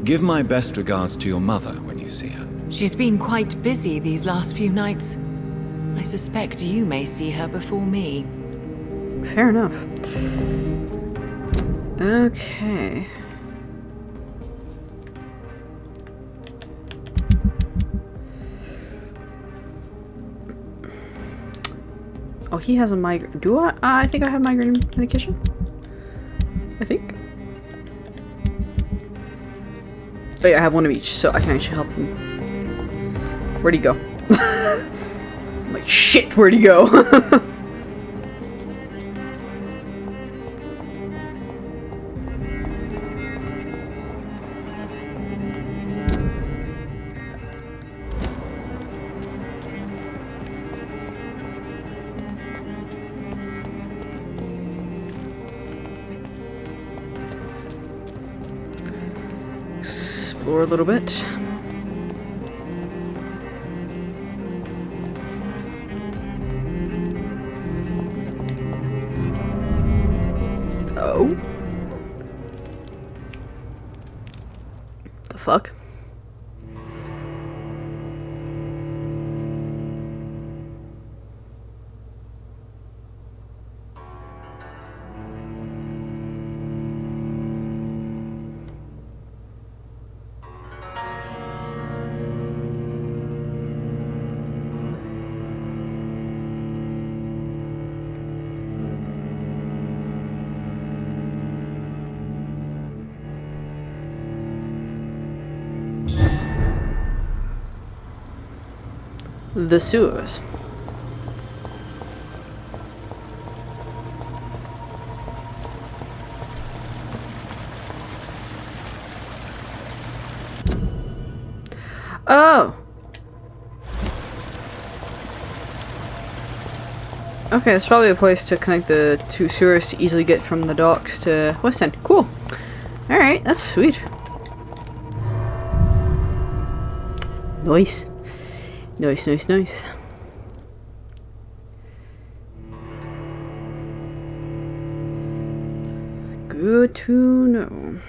Give my best regards to your mother when you see her. She's been quite busy these last few nights. I suspect you may see her before me. Fair enough. Okay. Oh, he has a migraine. Do I? I think I have migraine medication. I think. Oh yeah, I have one of each, so I can actually help him. Where'd he go? I'm like, shit, where'd he go? Explore a little bit. Oh. The fuck? The sewers. Oh. Okay, it's probably a place to connect the two sewers to easily get from the docks to West End. Cool. Alright, that's sweet. Nice. Nice, nice, nice. Good to know.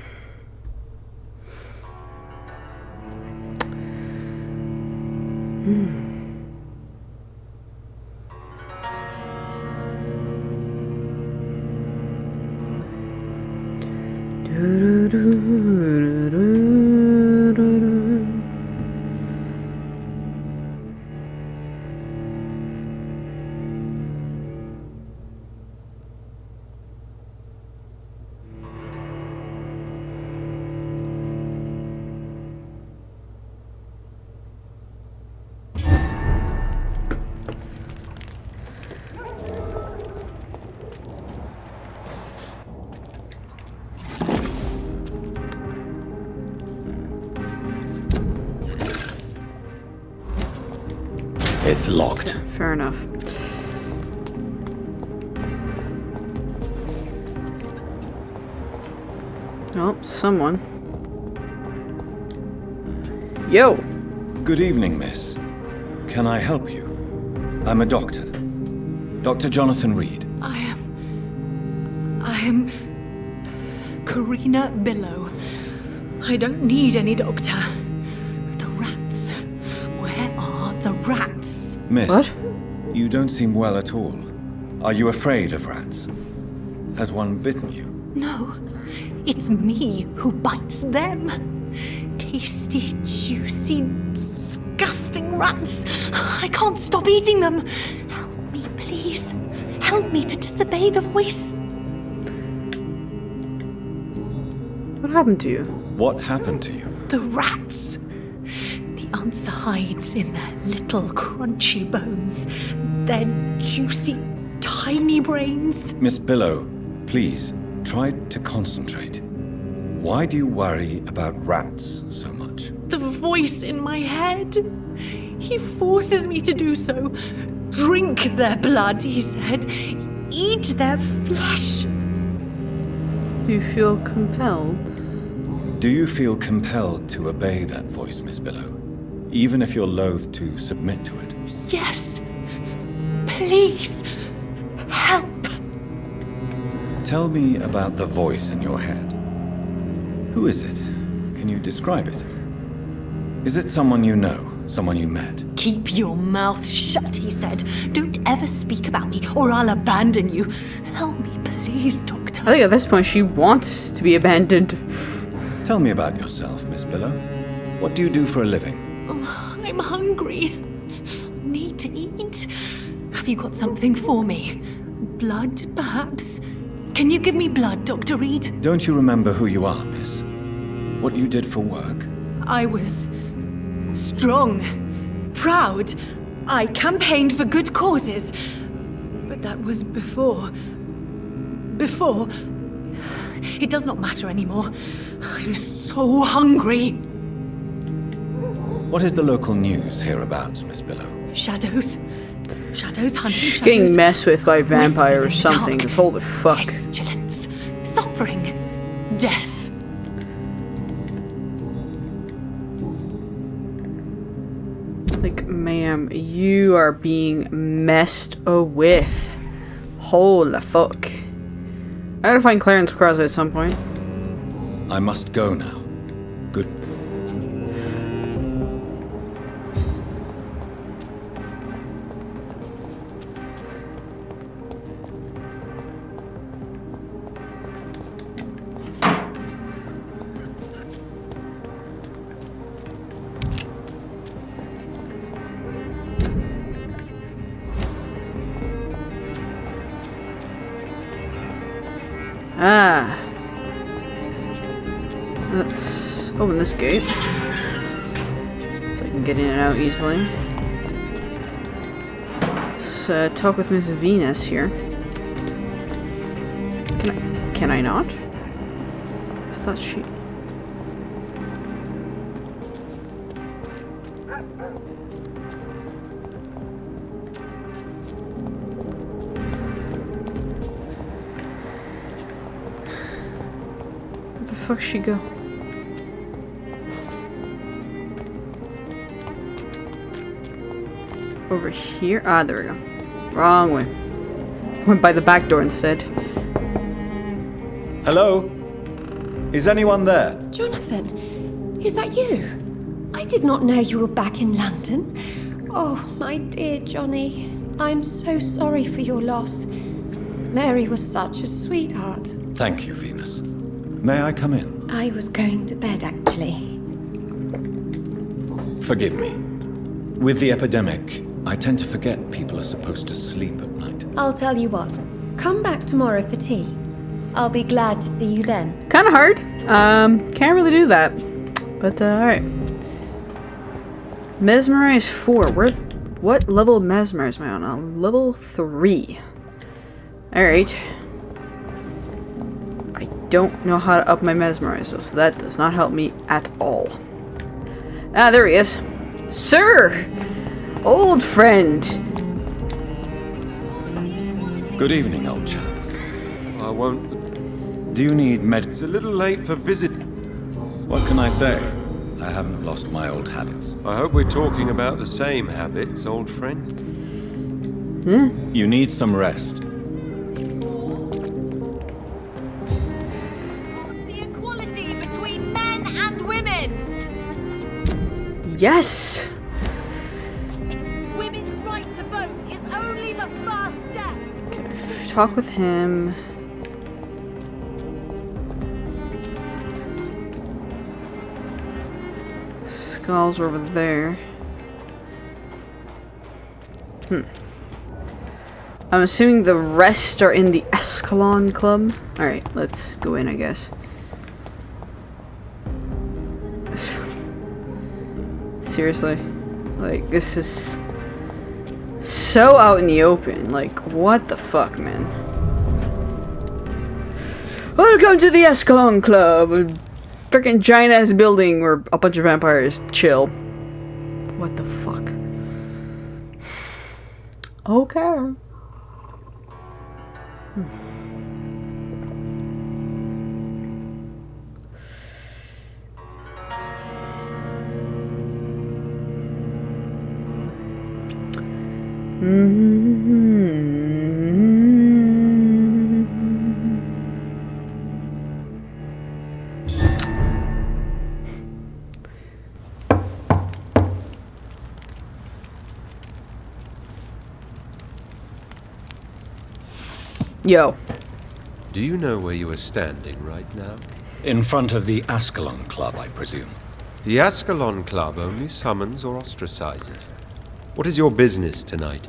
It's locked. Fair enough. Oh, someone. Yo! Good evening, miss. Can I help you? I'm a doctor. Dr. Johnathan Reed. I am Karina Billow. I don't need any doctor. The rats. Where are the rats? Miss, what? You don't seem well at all. Are you afraid of rats? Has one bitten you? No, it's me who bites them. Tasty, juicy, disgusting rats. I can't stop eating them. Help me, please. Help me to disobey the voice. What happened to you? What happened to you? The rats. The answer hides in their little crunchy bones. Their juicy, tiny brains. Miss Billow, please, try to concentrate. Why do you worry about rats so much? The voice in my head. He forces me to do so. Drink their blood, he said. Eat their flesh. Do you feel compelled? Do you feel compelled to obey that voice, Miss Billow? Even if you're loath to submit to it? Yes. Please. Help. Tell me about the voice in your head. Who is it? Can you describe it? Is it someone you know? Someone you met? Keep your mouth shut, he said. Don't ever speak about me, or I'll abandon you. Help me, please, Doctor. I think at this point she wants to be abandoned. Tell me about yourself, Miss Billow. What do you do for a living? I'm hungry. Need to eat. Have you got something for me? Blood, perhaps? Can you give me blood, Dr. Reed? Don't you remember who you are, miss? What you did for work? I was strong, proud. I campaigned for good causes. But that was before. Before. It does not matter anymore. I'm so hungry. What is the local news hereabouts, Miss Billow? Shadows. Shadows hunting. She's getting messed with by vampire or Whispers in the something, dark. because holy fuck. Pestilence. Suffering. Death. Like, ma'am, you are being messed with. Holy fuck. I gotta find Clarence Cross at some point. I must go now. Good. Ah. Let's open this gate. So I can get in and out easily. Let's talk with Miss Venus here. Can I not? I thought she... Where the fuck she go? Over here? Ah, there we go. Wrong way. Went by the back door instead. Hello? Is anyone there? Johnathan, is that you? I did not know you were back in London. Oh, my dear Johnny. I'm so sorry for your loss. Mary was such a sweetheart. Thank you, Venus. May I come in? I was going to bed, actually. Forgive me. With the epidemic, I tend to forget people are supposed to sleep at night. I'll tell you what. Come back tomorrow for tea. I'll be glad to see you then. Kind of hard. Can't really do that. But, alright. Mesmerize 4. What level of Mesmerize am I on? Level 3. Alright. I don't know how to up my Mesmerize, though, so that does not help me at all. Ah, there he is. Sir! Old friend. Good evening, old chap. I won't. Do you need med? It's a little late for visit. What can I say? I haven't lost my old habits. I hope we're talking about the same habits, old friend. You need some rest. The equality between men and women. Yes. Women's right to vote is only the first step. Okay, talk with him. Skulls over there. I'm assuming the rest are in the Escalon Club. Alright, let's go in, I guess. Seriously. Like, this is so out in the open. Like, what the fuck, man? Welcome to the Escalon Club! A freaking giant ass building where a bunch of vampires chill. What the fuck? Okay. Yo. Do you know where you are standing right now? In front of the Ascalon Club, I presume. The Ascalon Club only summons or ostracizes. What is your business tonight?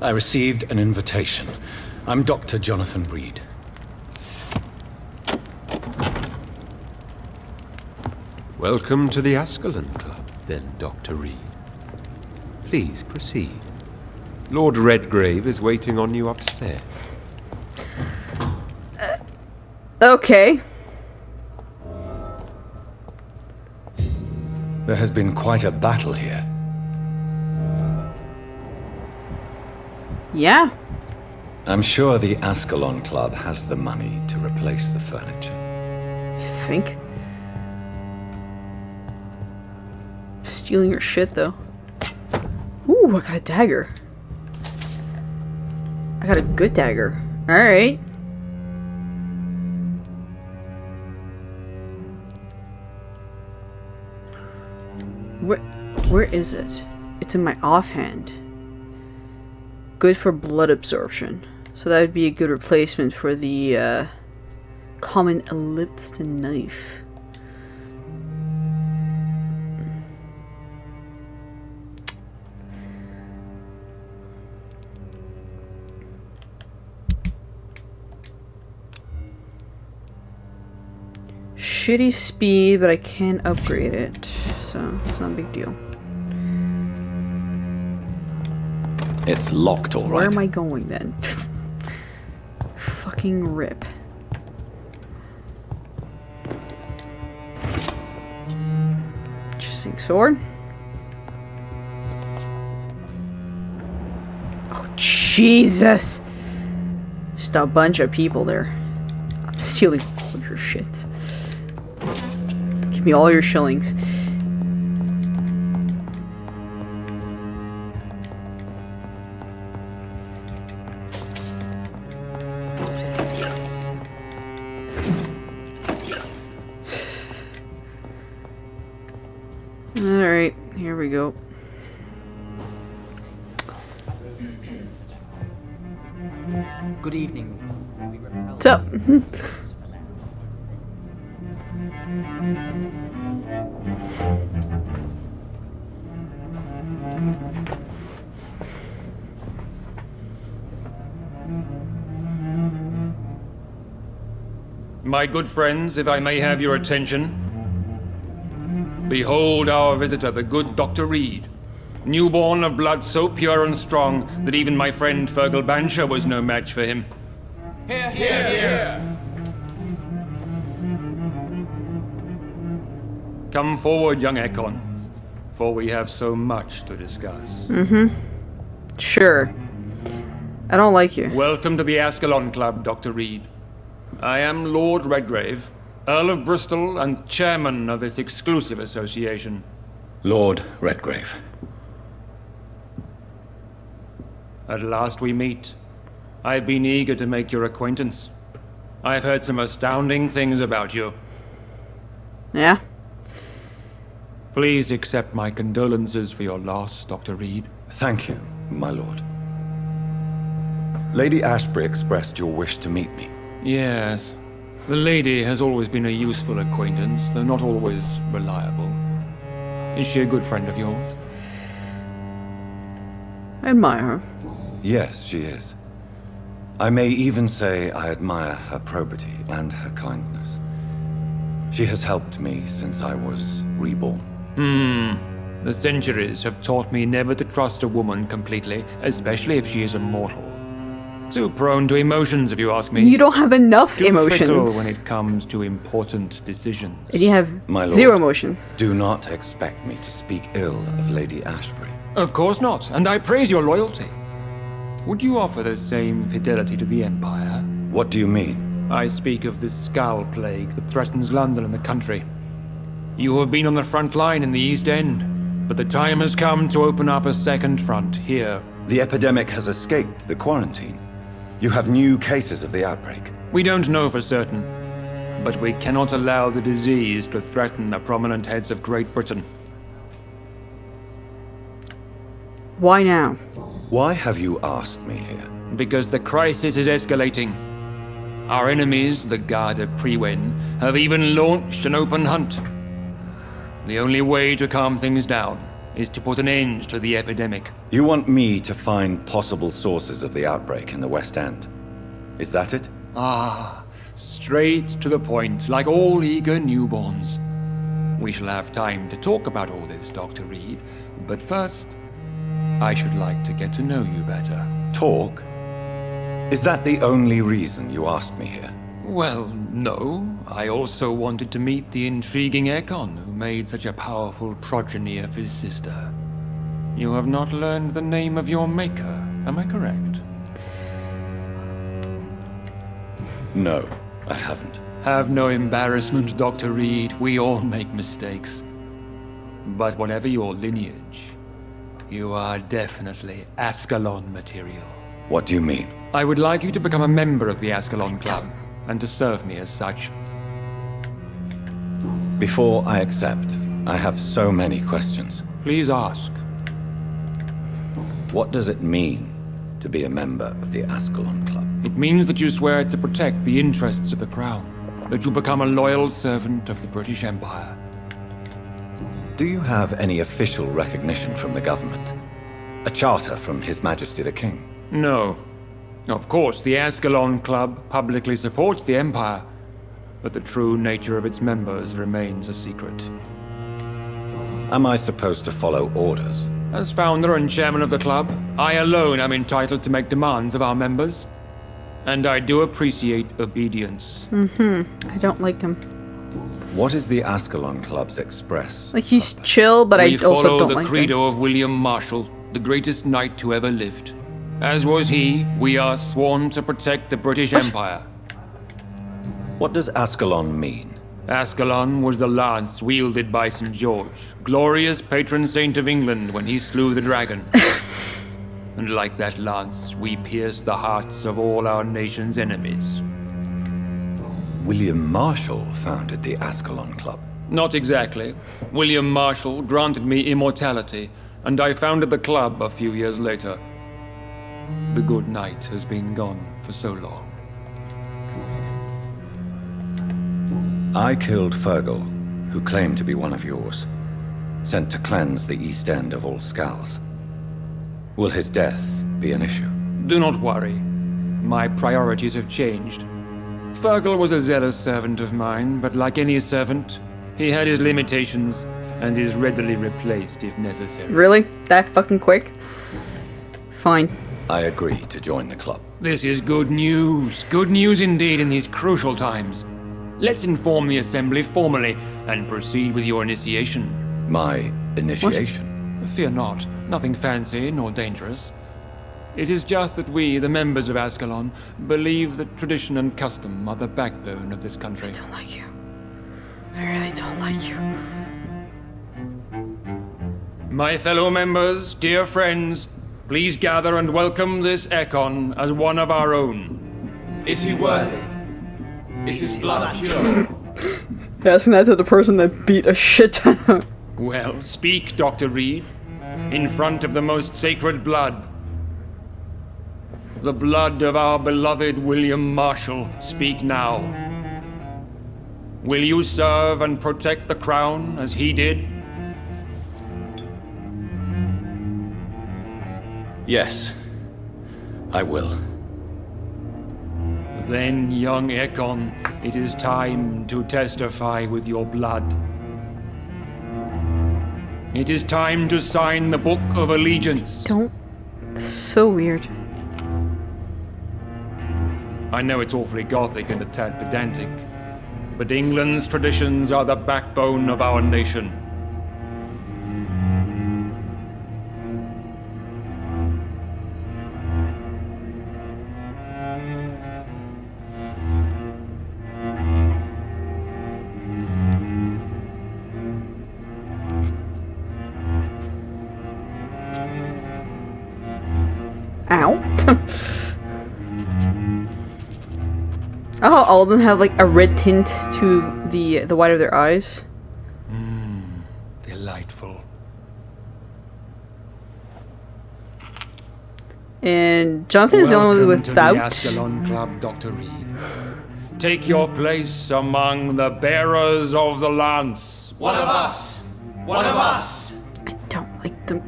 I received an invitation. I'm Dr. Johnathan Reed. Welcome to the Ascalon Club, then, Dr. Reed. Please proceed. Lord Redgrave is waiting on you upstairs. Okay. There has been quite a battle here. Yeah. I'm sure the Ascalon Club has the money to replace the furniture. You think? Stealing your shit, though. Ooh, I got a dagger. I got a good dagger. Alright. Where is it? It's in my offhand. Good for blood absorption. So that would be a good replacement for the common Ellipston knife. Shitty speed, but I can upgrade it, so it's not a big deal. It's locked, all right. Where am I going then? Fucking rip. Interesting sword. Oh, Jesus! Just a bunch of people there. I'm stealing all your shit. Give me all your shillings. Alright, here we go. Good evening. What's up? My good friends, if I may have your attention. Behold our visitor, the good Dr. Reed. Newborn of blood so pure and strong that even my friend Fergal Bansher was no match for him. Here, here, here. Come forward, young Ekon. for we have so much to discuss. Sure. I don't like you. Welcome to the Ascalon Club, Dr. Reed. I am Lord Redgrave, Earl of Bristol and chairman of this exclusive association. Lord Redgrave. At last we meet. I've been eager to make your acquaintance. I've heard some astounding things about you. Yeah? Please accept my condolences for your loss, Dr. Reed. Thank you, my lord. Lady Ashbury expressed your wish to meet me. Yes. The lady has always been a useful acquaintance, though not always reliable. Is she a good friend of yours? I admire her. Yes, she is. I may even say I admire her probity and her kindness. She has helped me since I was reborn. The centuries have taught me never to trust a woman completely, especially if she is immortal. Too prone to emotions, if you ask me. You don't have enough Too emotions. fickle when it comes to important decisions. And you have My lord, zero emotion. Do not expect me to speak ill of Lady Ashbury. Of course not, and I praise your loyalty. Would you offer the same fidelity to the Empire? What do you mean? I speak of the Skull Plague that threatens London and the country. You have been on the front line in the East End, but the time has come to open up a second front here. The epidemic has escaped the quarantine. You have new cases of the outbreak. We don't know for certain, but we cannot allow the disease to threaten the prominent heads of Great Britain. Why now? Why have you asked me here? Because the crisis is escalating. Our enemies, the Garde Prewen, have even launched an open hunt. The only way to calm things down is to put an end to the epidemic. You want me to find possible sources of the outbreak in the West End. Is that it? Ah, straight to the point, like all eager newborns. We shall have time to talk about all this, Dr. Reed, but first, I should like to get to know you better. Talk? Is that the only reason you asked me here? Well, no. I also wanted to meet the intriguing Ekon who made such a powerful progeny of his sister. You have not learned the name of your maker, am I correct? No, I haven't. Have no embarrassment, Dr. Reed. We all make mistakes. But whatever your lineage, you are definitely Ascalon material. What do you mean? I would like you to become a member of the Ascalon Club, and to serve me as such. Before I accept, I have so many questions. Please ask. What does it mean to be a member of the Ascalon Club? It means that you swear to protect the interests of the Crown, that you become a loyal servant of the British Empire. Do you have any official recognition from the government? A charter from His Majesty the King? No. Of course, the Ascalon Club publicly supports the Empire, but the true nature of its members remains a secret. Am I supposed to follow orders? As founder and chairman of the club, I alone am entitled to make demands of our members. And I do appreciate obedience. I don't like him. What is the Ascalon Club's express? Like, he's chill, but I also don't like him. We follow the credo of William Marshall, the greatest knight who ever lived. As was he, we are sworn to protect the British Empire. What does Ascalon mean? Ascalon was the lance wielded by St. George, glorious patron saint of England when he slew the dragon. And like that lance, we pierce the hearts of all our nation's enemies. William Marshall founded the Ascalon Club. Not exactly. William Marshall granted me immortality, and I founded the club a few years later. The good knight has been gone for so long. I killed Fergal, who claimed to be one of yours, sent to cleanse the East End of all Skulls. Will his death be an issue? Do not worry. My priorities have changed. Fergal was a zealous servant of mine, but like any servant, he had his limitations and is readily replaced if necessary. Really? That fucking quick? Fine. I agree to join the club. This is good news. Good news indeed in these crucial times. Let's inform the Assembly formally and proceed with your initiation. My initiation? What? Fear not. Nothing fancy nor dangerous. It is just that we, the members of Ascalon, believe that tradition and custom are the backbone of this country. I don't like you. I really don't like you. My fellow members, dear friends, please gather and welcome this Ekon as one of our own. Is he worthy? Is his blood pure? Asking that to the person that beat a shit ton of... Well, speak, Dr. Reed, in front of the most sacred blood. The blood of our beloved William Marshall, speak now. Will you serve and protect the crown as he did? Yes, I will. Then, young Ekon, it is time to testify with your blood. It is time to sign the Book of Allegiance. Don't. It's so weird. I know it's awfully gothic and a tad pedantic, but England's traditions are the backbone of our nation. Ow. Oh, all of them have like a red tint to the white of their eyes. Delightful. And Johnathan is the only one without. Welcome to the Ascalon Club, Dr. Reed. Take your place among the bearers of the lance. One of us! One of us! I don't like them.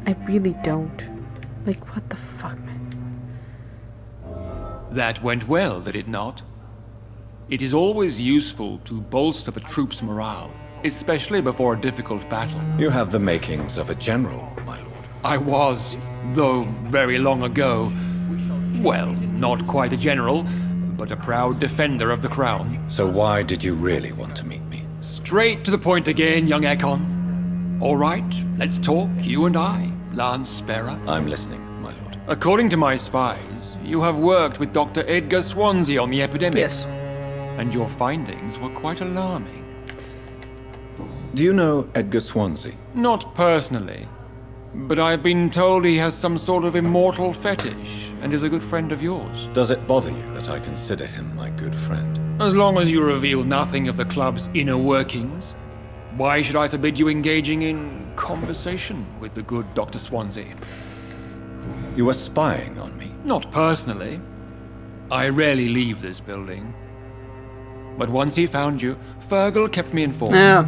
I really don't. Like, what the fuck, man? That went well, did it not? It is always useful to bolster the troops' morale, especially before a difficult battle. You have the makings of a general, my lord. I was, though very long ago. Well, not quite a general, but a proud defender of the crown. So why did you really want to meet me? Straight to the point again, young Ekon. All right, let's talk, you and I, Lance Sparrow. I'm listening, my lord. According to my spies, you have worked with Dr. Edgar Swansea on the epidemic. Yes. And your findings were quite alarming. Do you know Edgar Swansea? Not personally, but I've been told he has some sort of immortal fetish and is a good friend of yours. Does it bother you that I consider him my good friend? As long as you reveal nothing of the club's inner workings, why should I forbid you engaging in conversation with the good Dr. Swansea? You were spying on me? Not personally. I rarely leave this building. But once he found you, Fergal kept me informed. Yeah.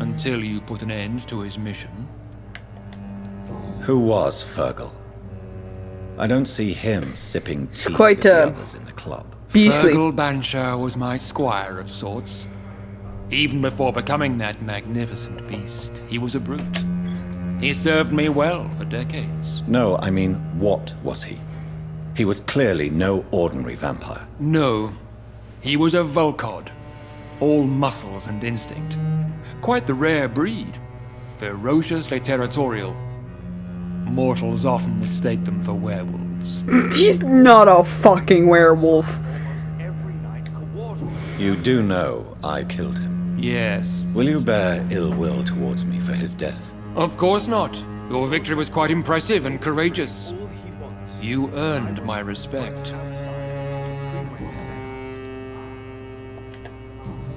Until you put an end to his mission. Who was Fergal? I don't see him sipping tea quite, with the others in the club. Beastly. Fergal Banshire was my squire of sorts. Even before becoming that magnificent beast, he was a brute. He served me well for decades. No, I mean, what was he? He was clearly no ordinary vampire. No, he was a Volcod. All muscles and instinct. Quite the rare breed. Ferociously territorial. Mortals often mistake them for werewolves. He's not a fucking werewolf. You do know I killed him. Yes. Will you bear ill will towards me for his death? Of course not. Your victory was quite impressive and courageous. You earned my respect.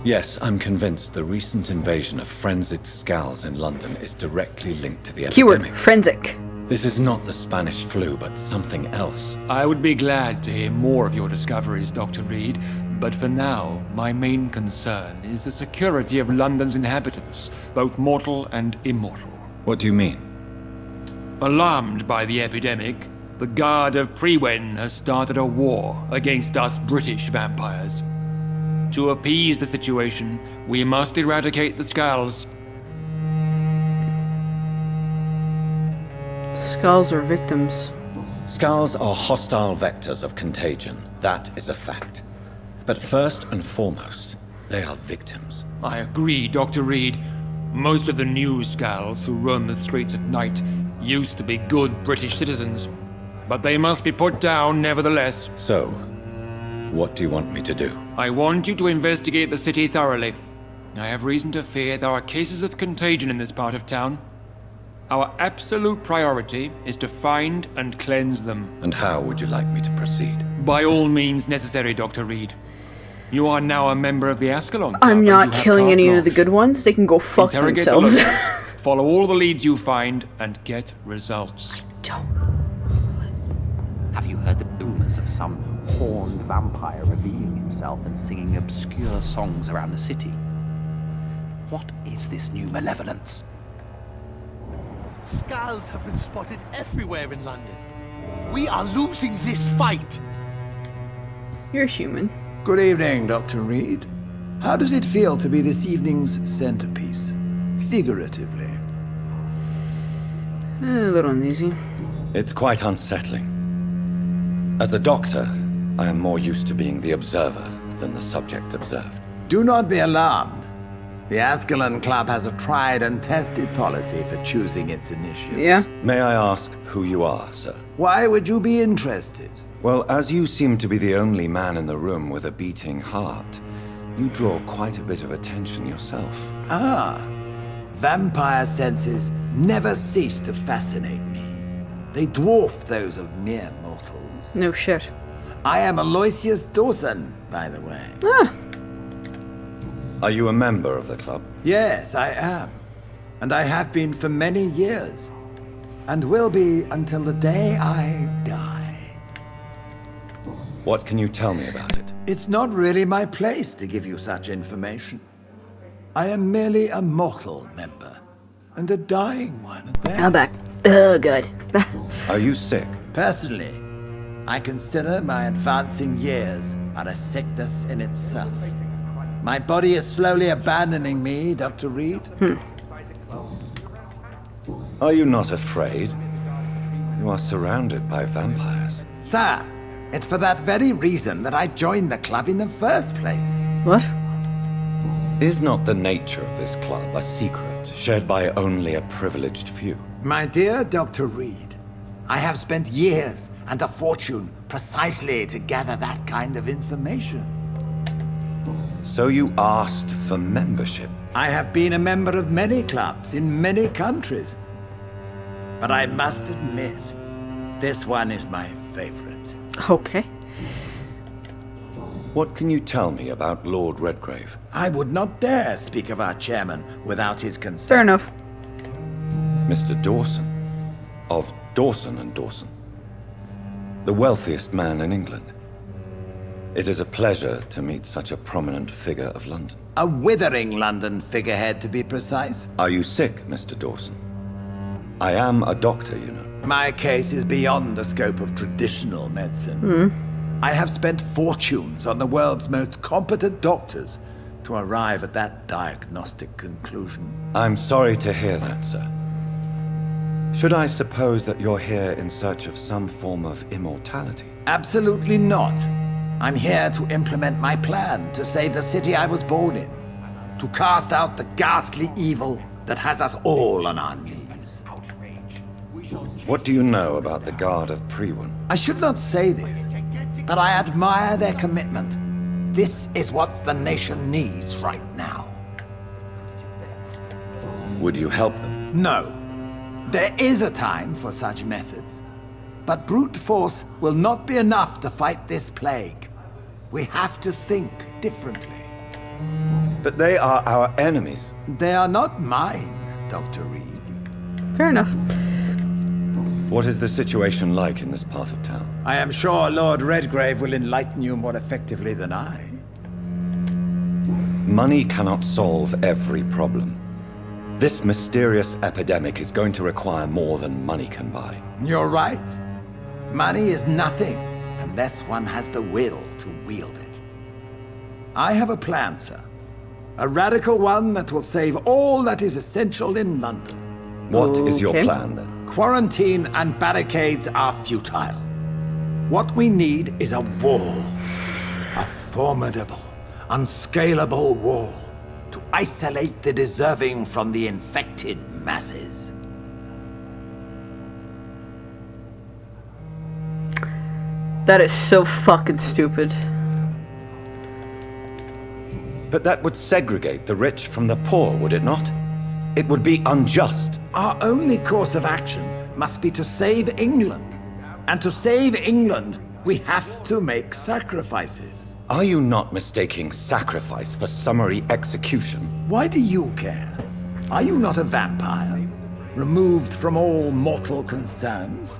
Yes, I'm convinced the recent invasion of frenzied Skulls in London is directly linked to the Keyword, epidemic. forensic. This is not the Spanish flu, but something else. I would be glad to hear more of your discoveries, Dr. Reed, but for now, my main concern is the security of London's inhabitants, both mortal and immortal. What do you mean? Alarmed by the epidemic, the Guard of Prewen has started a war against us British vampires. To appease the situation, we must eradicate the Skulls. Skulls are victims. Skulls are hostile vectors of contagion. That is a fact. But first and foremost, they are victims. I agree, Dr. Reed. Most of the newsgals who roam the streets at night used to be good British citizens. But they must be put down nevertheless. So, what do you want me to do? I want you to investigate the city thoroughly. I have reason to fear there are cases of contagion in this part of town. Our absolute priority is to find and cleanse them. And how would you like me to proceed? By all means necessary, Dr. Reed. You are now a member of the Ascalon. I'm not killing any of the good ones. They can go fuck themselves. Follow all the leads you find and get results. Have you heard the rumors of some horned vampire revealing himself and singing obscure songs around the city? What is this new malevolence? Skulls have been spotted everywhere in London. We are losing this fight. You're human. Good evening, Dr. Reed. How does it feel to be this evening's centerpiece? Figuratively. A little uneasy. It's quite unsettling. As a doctor, I am more used to being the observer than the subject observed. Do not be alarmed. The Ascalon Club has a tried and tested policy for choosing its initiates. Yeah. May I ask who you are, sir? Why would you be interested? Well, as you seem to be the only man in the room with a beating heart, you draw quite a bit of attention yourself. Ah, vampire senses never cease to fascinate me. They dwarf those of mere mortals. No shit. I am Aloysius Dawson, by the way. Ah. Are you a member of the club? Yes, I am. And I have been for many years. And will be until the day I die. What can you tell me about it? It's not really my place to give you such information. I am merely a mortal member. And a dying one at that. I'm back. Oh, good. Are you sick? Personally, I consider my advancing years are a sickness in itself. My body is slowly abandoning me, Dr. Reed. Are you not afraid? You are surrounded by vampires. Sir, it's for that very reason that I joined the club in the first place. What? Is not the nature of this club a secret shared by only a privileged few? My dear Dr. Reed, I have spent years and a fortune precisely to gather that kind of information. So you asked for membership? I have been a member of many clubs in many countries. But I must admit, this one is my favorite. Okay. What can you tell me about Lord Redgrave? I would not dare speak of our chairman without his consent. Fair enough. Mr. Dawson, of Dawson and Dawson, the wealthiest man in England. It is a pleasure to meet such a prominent figure of London. A withering London figurehead, to be precise. Are you sick, Mr. Dawson? I am a doctor, you know. My case is beyond the scope of traditional medicine. I have spent fortunes on the world's most competent doctors to arrive at that diagnostic conclusion. I'm sorry to hear that, sir. Should I suppose that you're here in search of some form of immortality? Absolutely not. I'm here to implement my plan to save the city I was born in. To cast out the ghastly evil that has us all on our knees. What do you know about the Guard of Prewin? I should not say this, but I admire their commitment. This is what the nation needs right now. Would you help them? No. There is a time for such methods. But brute force will not be enough to fight this plague. We have to think differently. But they are our enemies. They are not mine, Dr. Reed. Fair enough. What is the situation like in this part of town? I am sure Lord Redgrave will enlighten you more effectively than I. Money cannot solve every problem. This mysterious epidemic is going to require more than money can buy. You're right. Money is nothing unless one has the will to wield it. I have a plan, sir. A radical one that will save all that is essential in London. What is your plan, then? Quarantine and barricades are futile. What we need is a wall. A formidable, unscalable wall to isolate the deserving from the infected masses. That is so fucking stupid. But that would segregate the rich from the poor, would it not? It would be unjust. Our only course of action must be to save England. And to save England, we have to make sacrifices. Are you not mistaking sacrifice for summary execution? Why do you care? Are you not a vampire? Removed from all mortal concerns?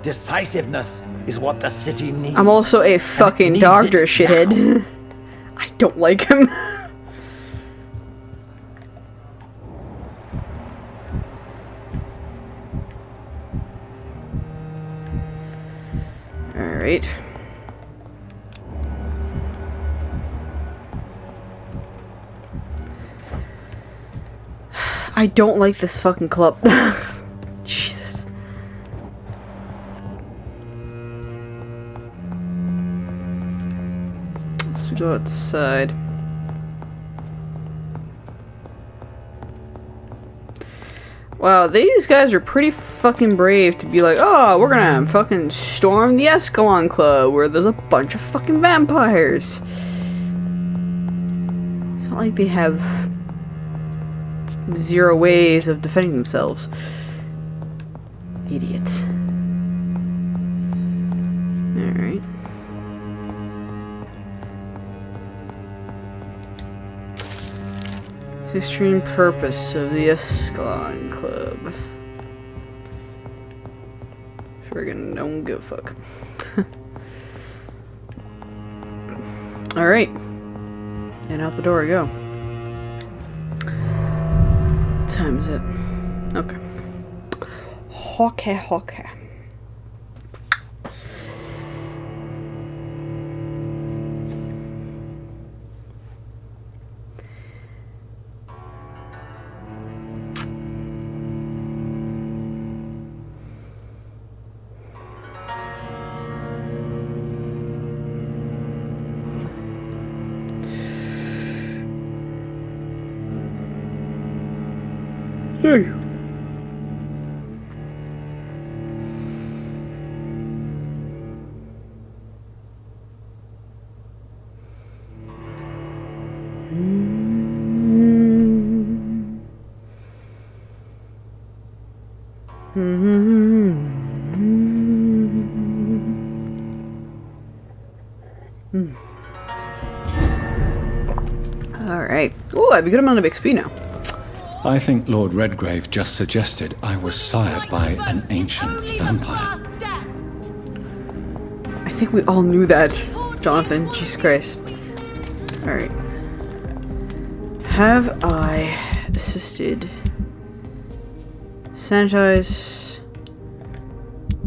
Decisiveness is what the city needs. I'm also a fucking doctor, shithead. I don't like him. Alright. I don't like this fucking club. Jesus. Let's go outside. Wow, these guys are pretty fucking brave to be like, oh, we're gonna fucking storm the Escalon Club where there's a bunch of fucking vampires. It's not like they have 0 ways of defending themselves. Idiots. Alright. History and purpose of the Escalon Club. Friggin' don't give a fuck. Alright. And out the door I go. What time is it? Okay. Okay. Hey. Alright. Oh, I have a good amount of XP now. I think Lord Redgrave just suggested I was sired by an ancient vampire. I think we all knew that, Johnathan. Jesus Christ. Alright. Have I assisted? Sanitized.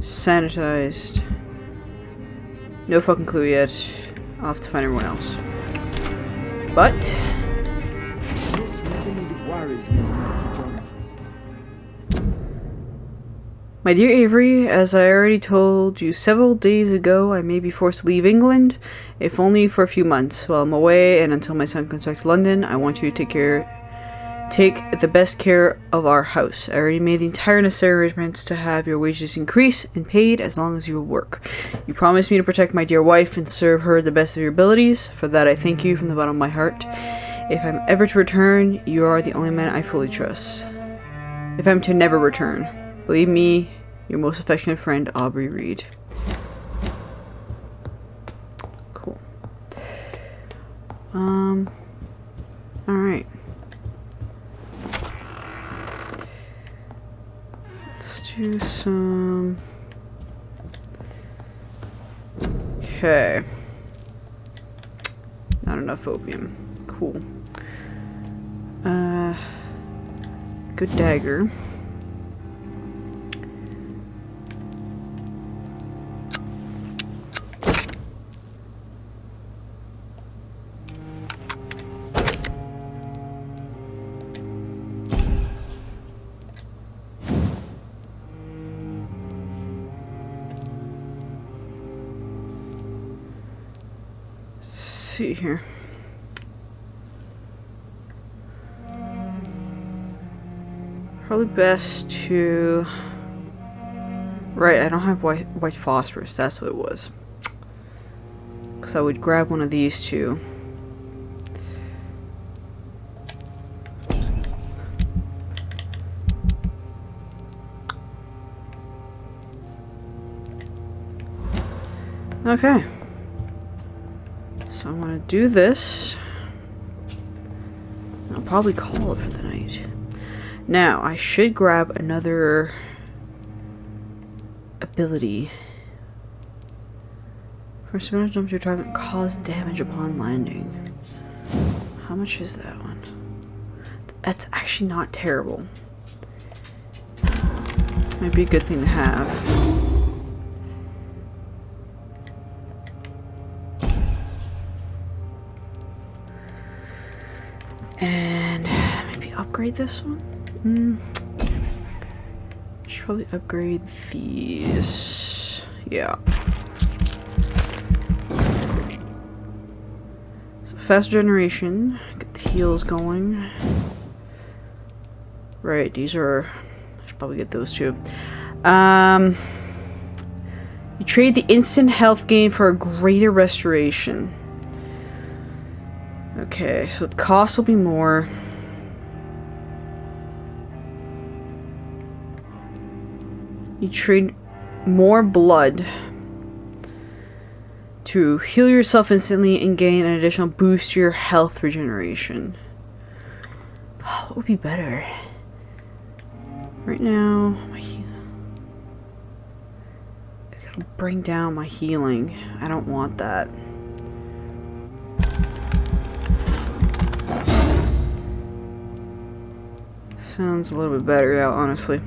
Sanitized. No fucking clue yet. I'll have to find everyone else. But This indeed worries me, Mr. Johnathan. my dear Avery, as I already told you several days ago, I may be forced to leave England, if only for a few months. While I'm away and until my son comes back to London, I want you to take the best care of our house. I already made the entire necessary arrangements to have your wages increased and paid as long as you will work. You promised me to protect my dear wife and serve her the best of your abilities. For that I thank you from the bottom of my heart. If I'm ever to return, you are the only man I fully trust. If I'm to never return, believe me, your most affectionate friend, Aubrey Reed. Cool. Alright. Let's do some... Okay. Not enough opium. Cool. Good dagger. See here. Probably best to... Right, I don't have white phosphorus, that's what it was. Because I would grab one of these two. Okay. So I'm gonna do this. I'll probably call it for the night. Now, I should grab another ability. First, I'm gonna jump to your target and cause damage upon landing. How much is that one? That's actually not terrible. Might be a good thing to have. And maybe upgrade this one? Should probably upgrade these. Yeah. So fast generation. Get the heals going. Right, these are... I should probably get those two. You trade the instant health gain for a greater restoration. Okay, so the cost will be more. You trade more blood to heal yourself instantly and gain an additional boost to your health regeneration. Oh, what would be better? Right now, it'll bring down my healing. I don't want that. Sounds a little bit better, yeah, honestly.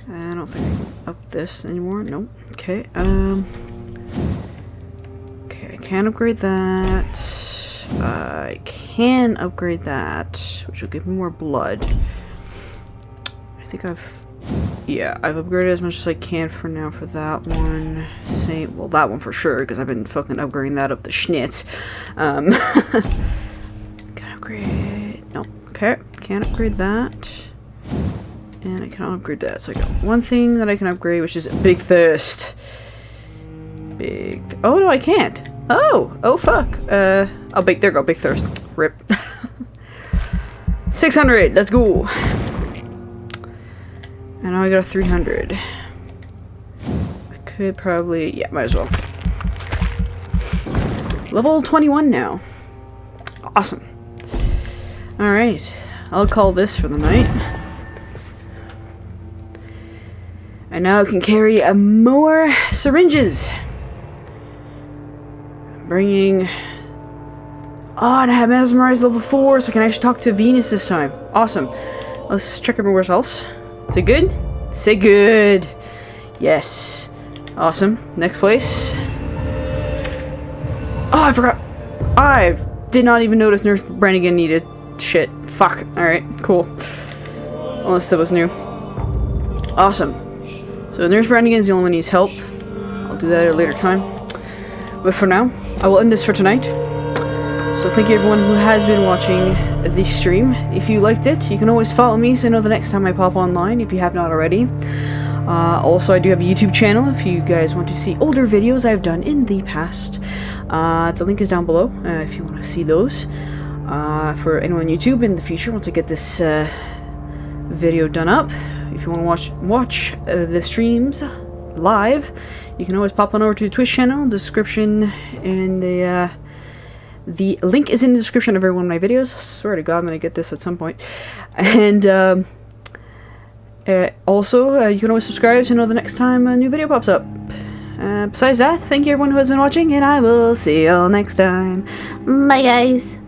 I don't think I can up this anymore. Nope. Okay. Okay, I can upgrade that. I can upgrade that, which will give me more blood. I think yeah, I've upgraded as much as I can for now for that one. Same, well, that one for sure, because I've been fucking upgrading that up the schnitz. Can I upgrade? Nope. Okay, can't upgrade that. And I cannot upgrade that. So I got one thing that I can upgrade, which is Big Thirst. Oh, no, I can't. Oh, fuck. There we go, Big Thirst. Rip. 600, let's go. And now I got a 300. I could probably... Yeah, might as well. Level 21 now. Awesome. Alright. I'll call this for the night. And now I can carry more syringes. I'm bringing... Oh, and I have Mesmerized level 4, so I can actually talk to Venus this time. Awesome. Let's check everywhere else. Is it good? Say good. Yes. Awesome. Next place. Oh, I forgot. I did not even notice Nurse Brannigan needed shit. Fuck. Alright, cool. Unless that was new. Awesome. So Nurse Brannigan is the only one who needs help. I'll do that at a later time. But for now, I will end this for tonight. So thank you everyone who has been watching the stream. If you liked it, you can always follow me so you know the next time I pop online if you have not already. Also, I do have a YouTube channel if you guys want to see older videos I've done in the past. The link is down below if you want to see those. For anyone on YouTube in the future, once I get this video done up, if you want to watch the streams live, you can always pop on over to the Twitch channel, description, and the link is in the description of every one of my videos. I swear to God, I'm going to get this at some point. And also, you can always subscribe to know the next time a new video pops up. Besides that, thank you everyone who has been watching, and I will see you all next time. Bye guys!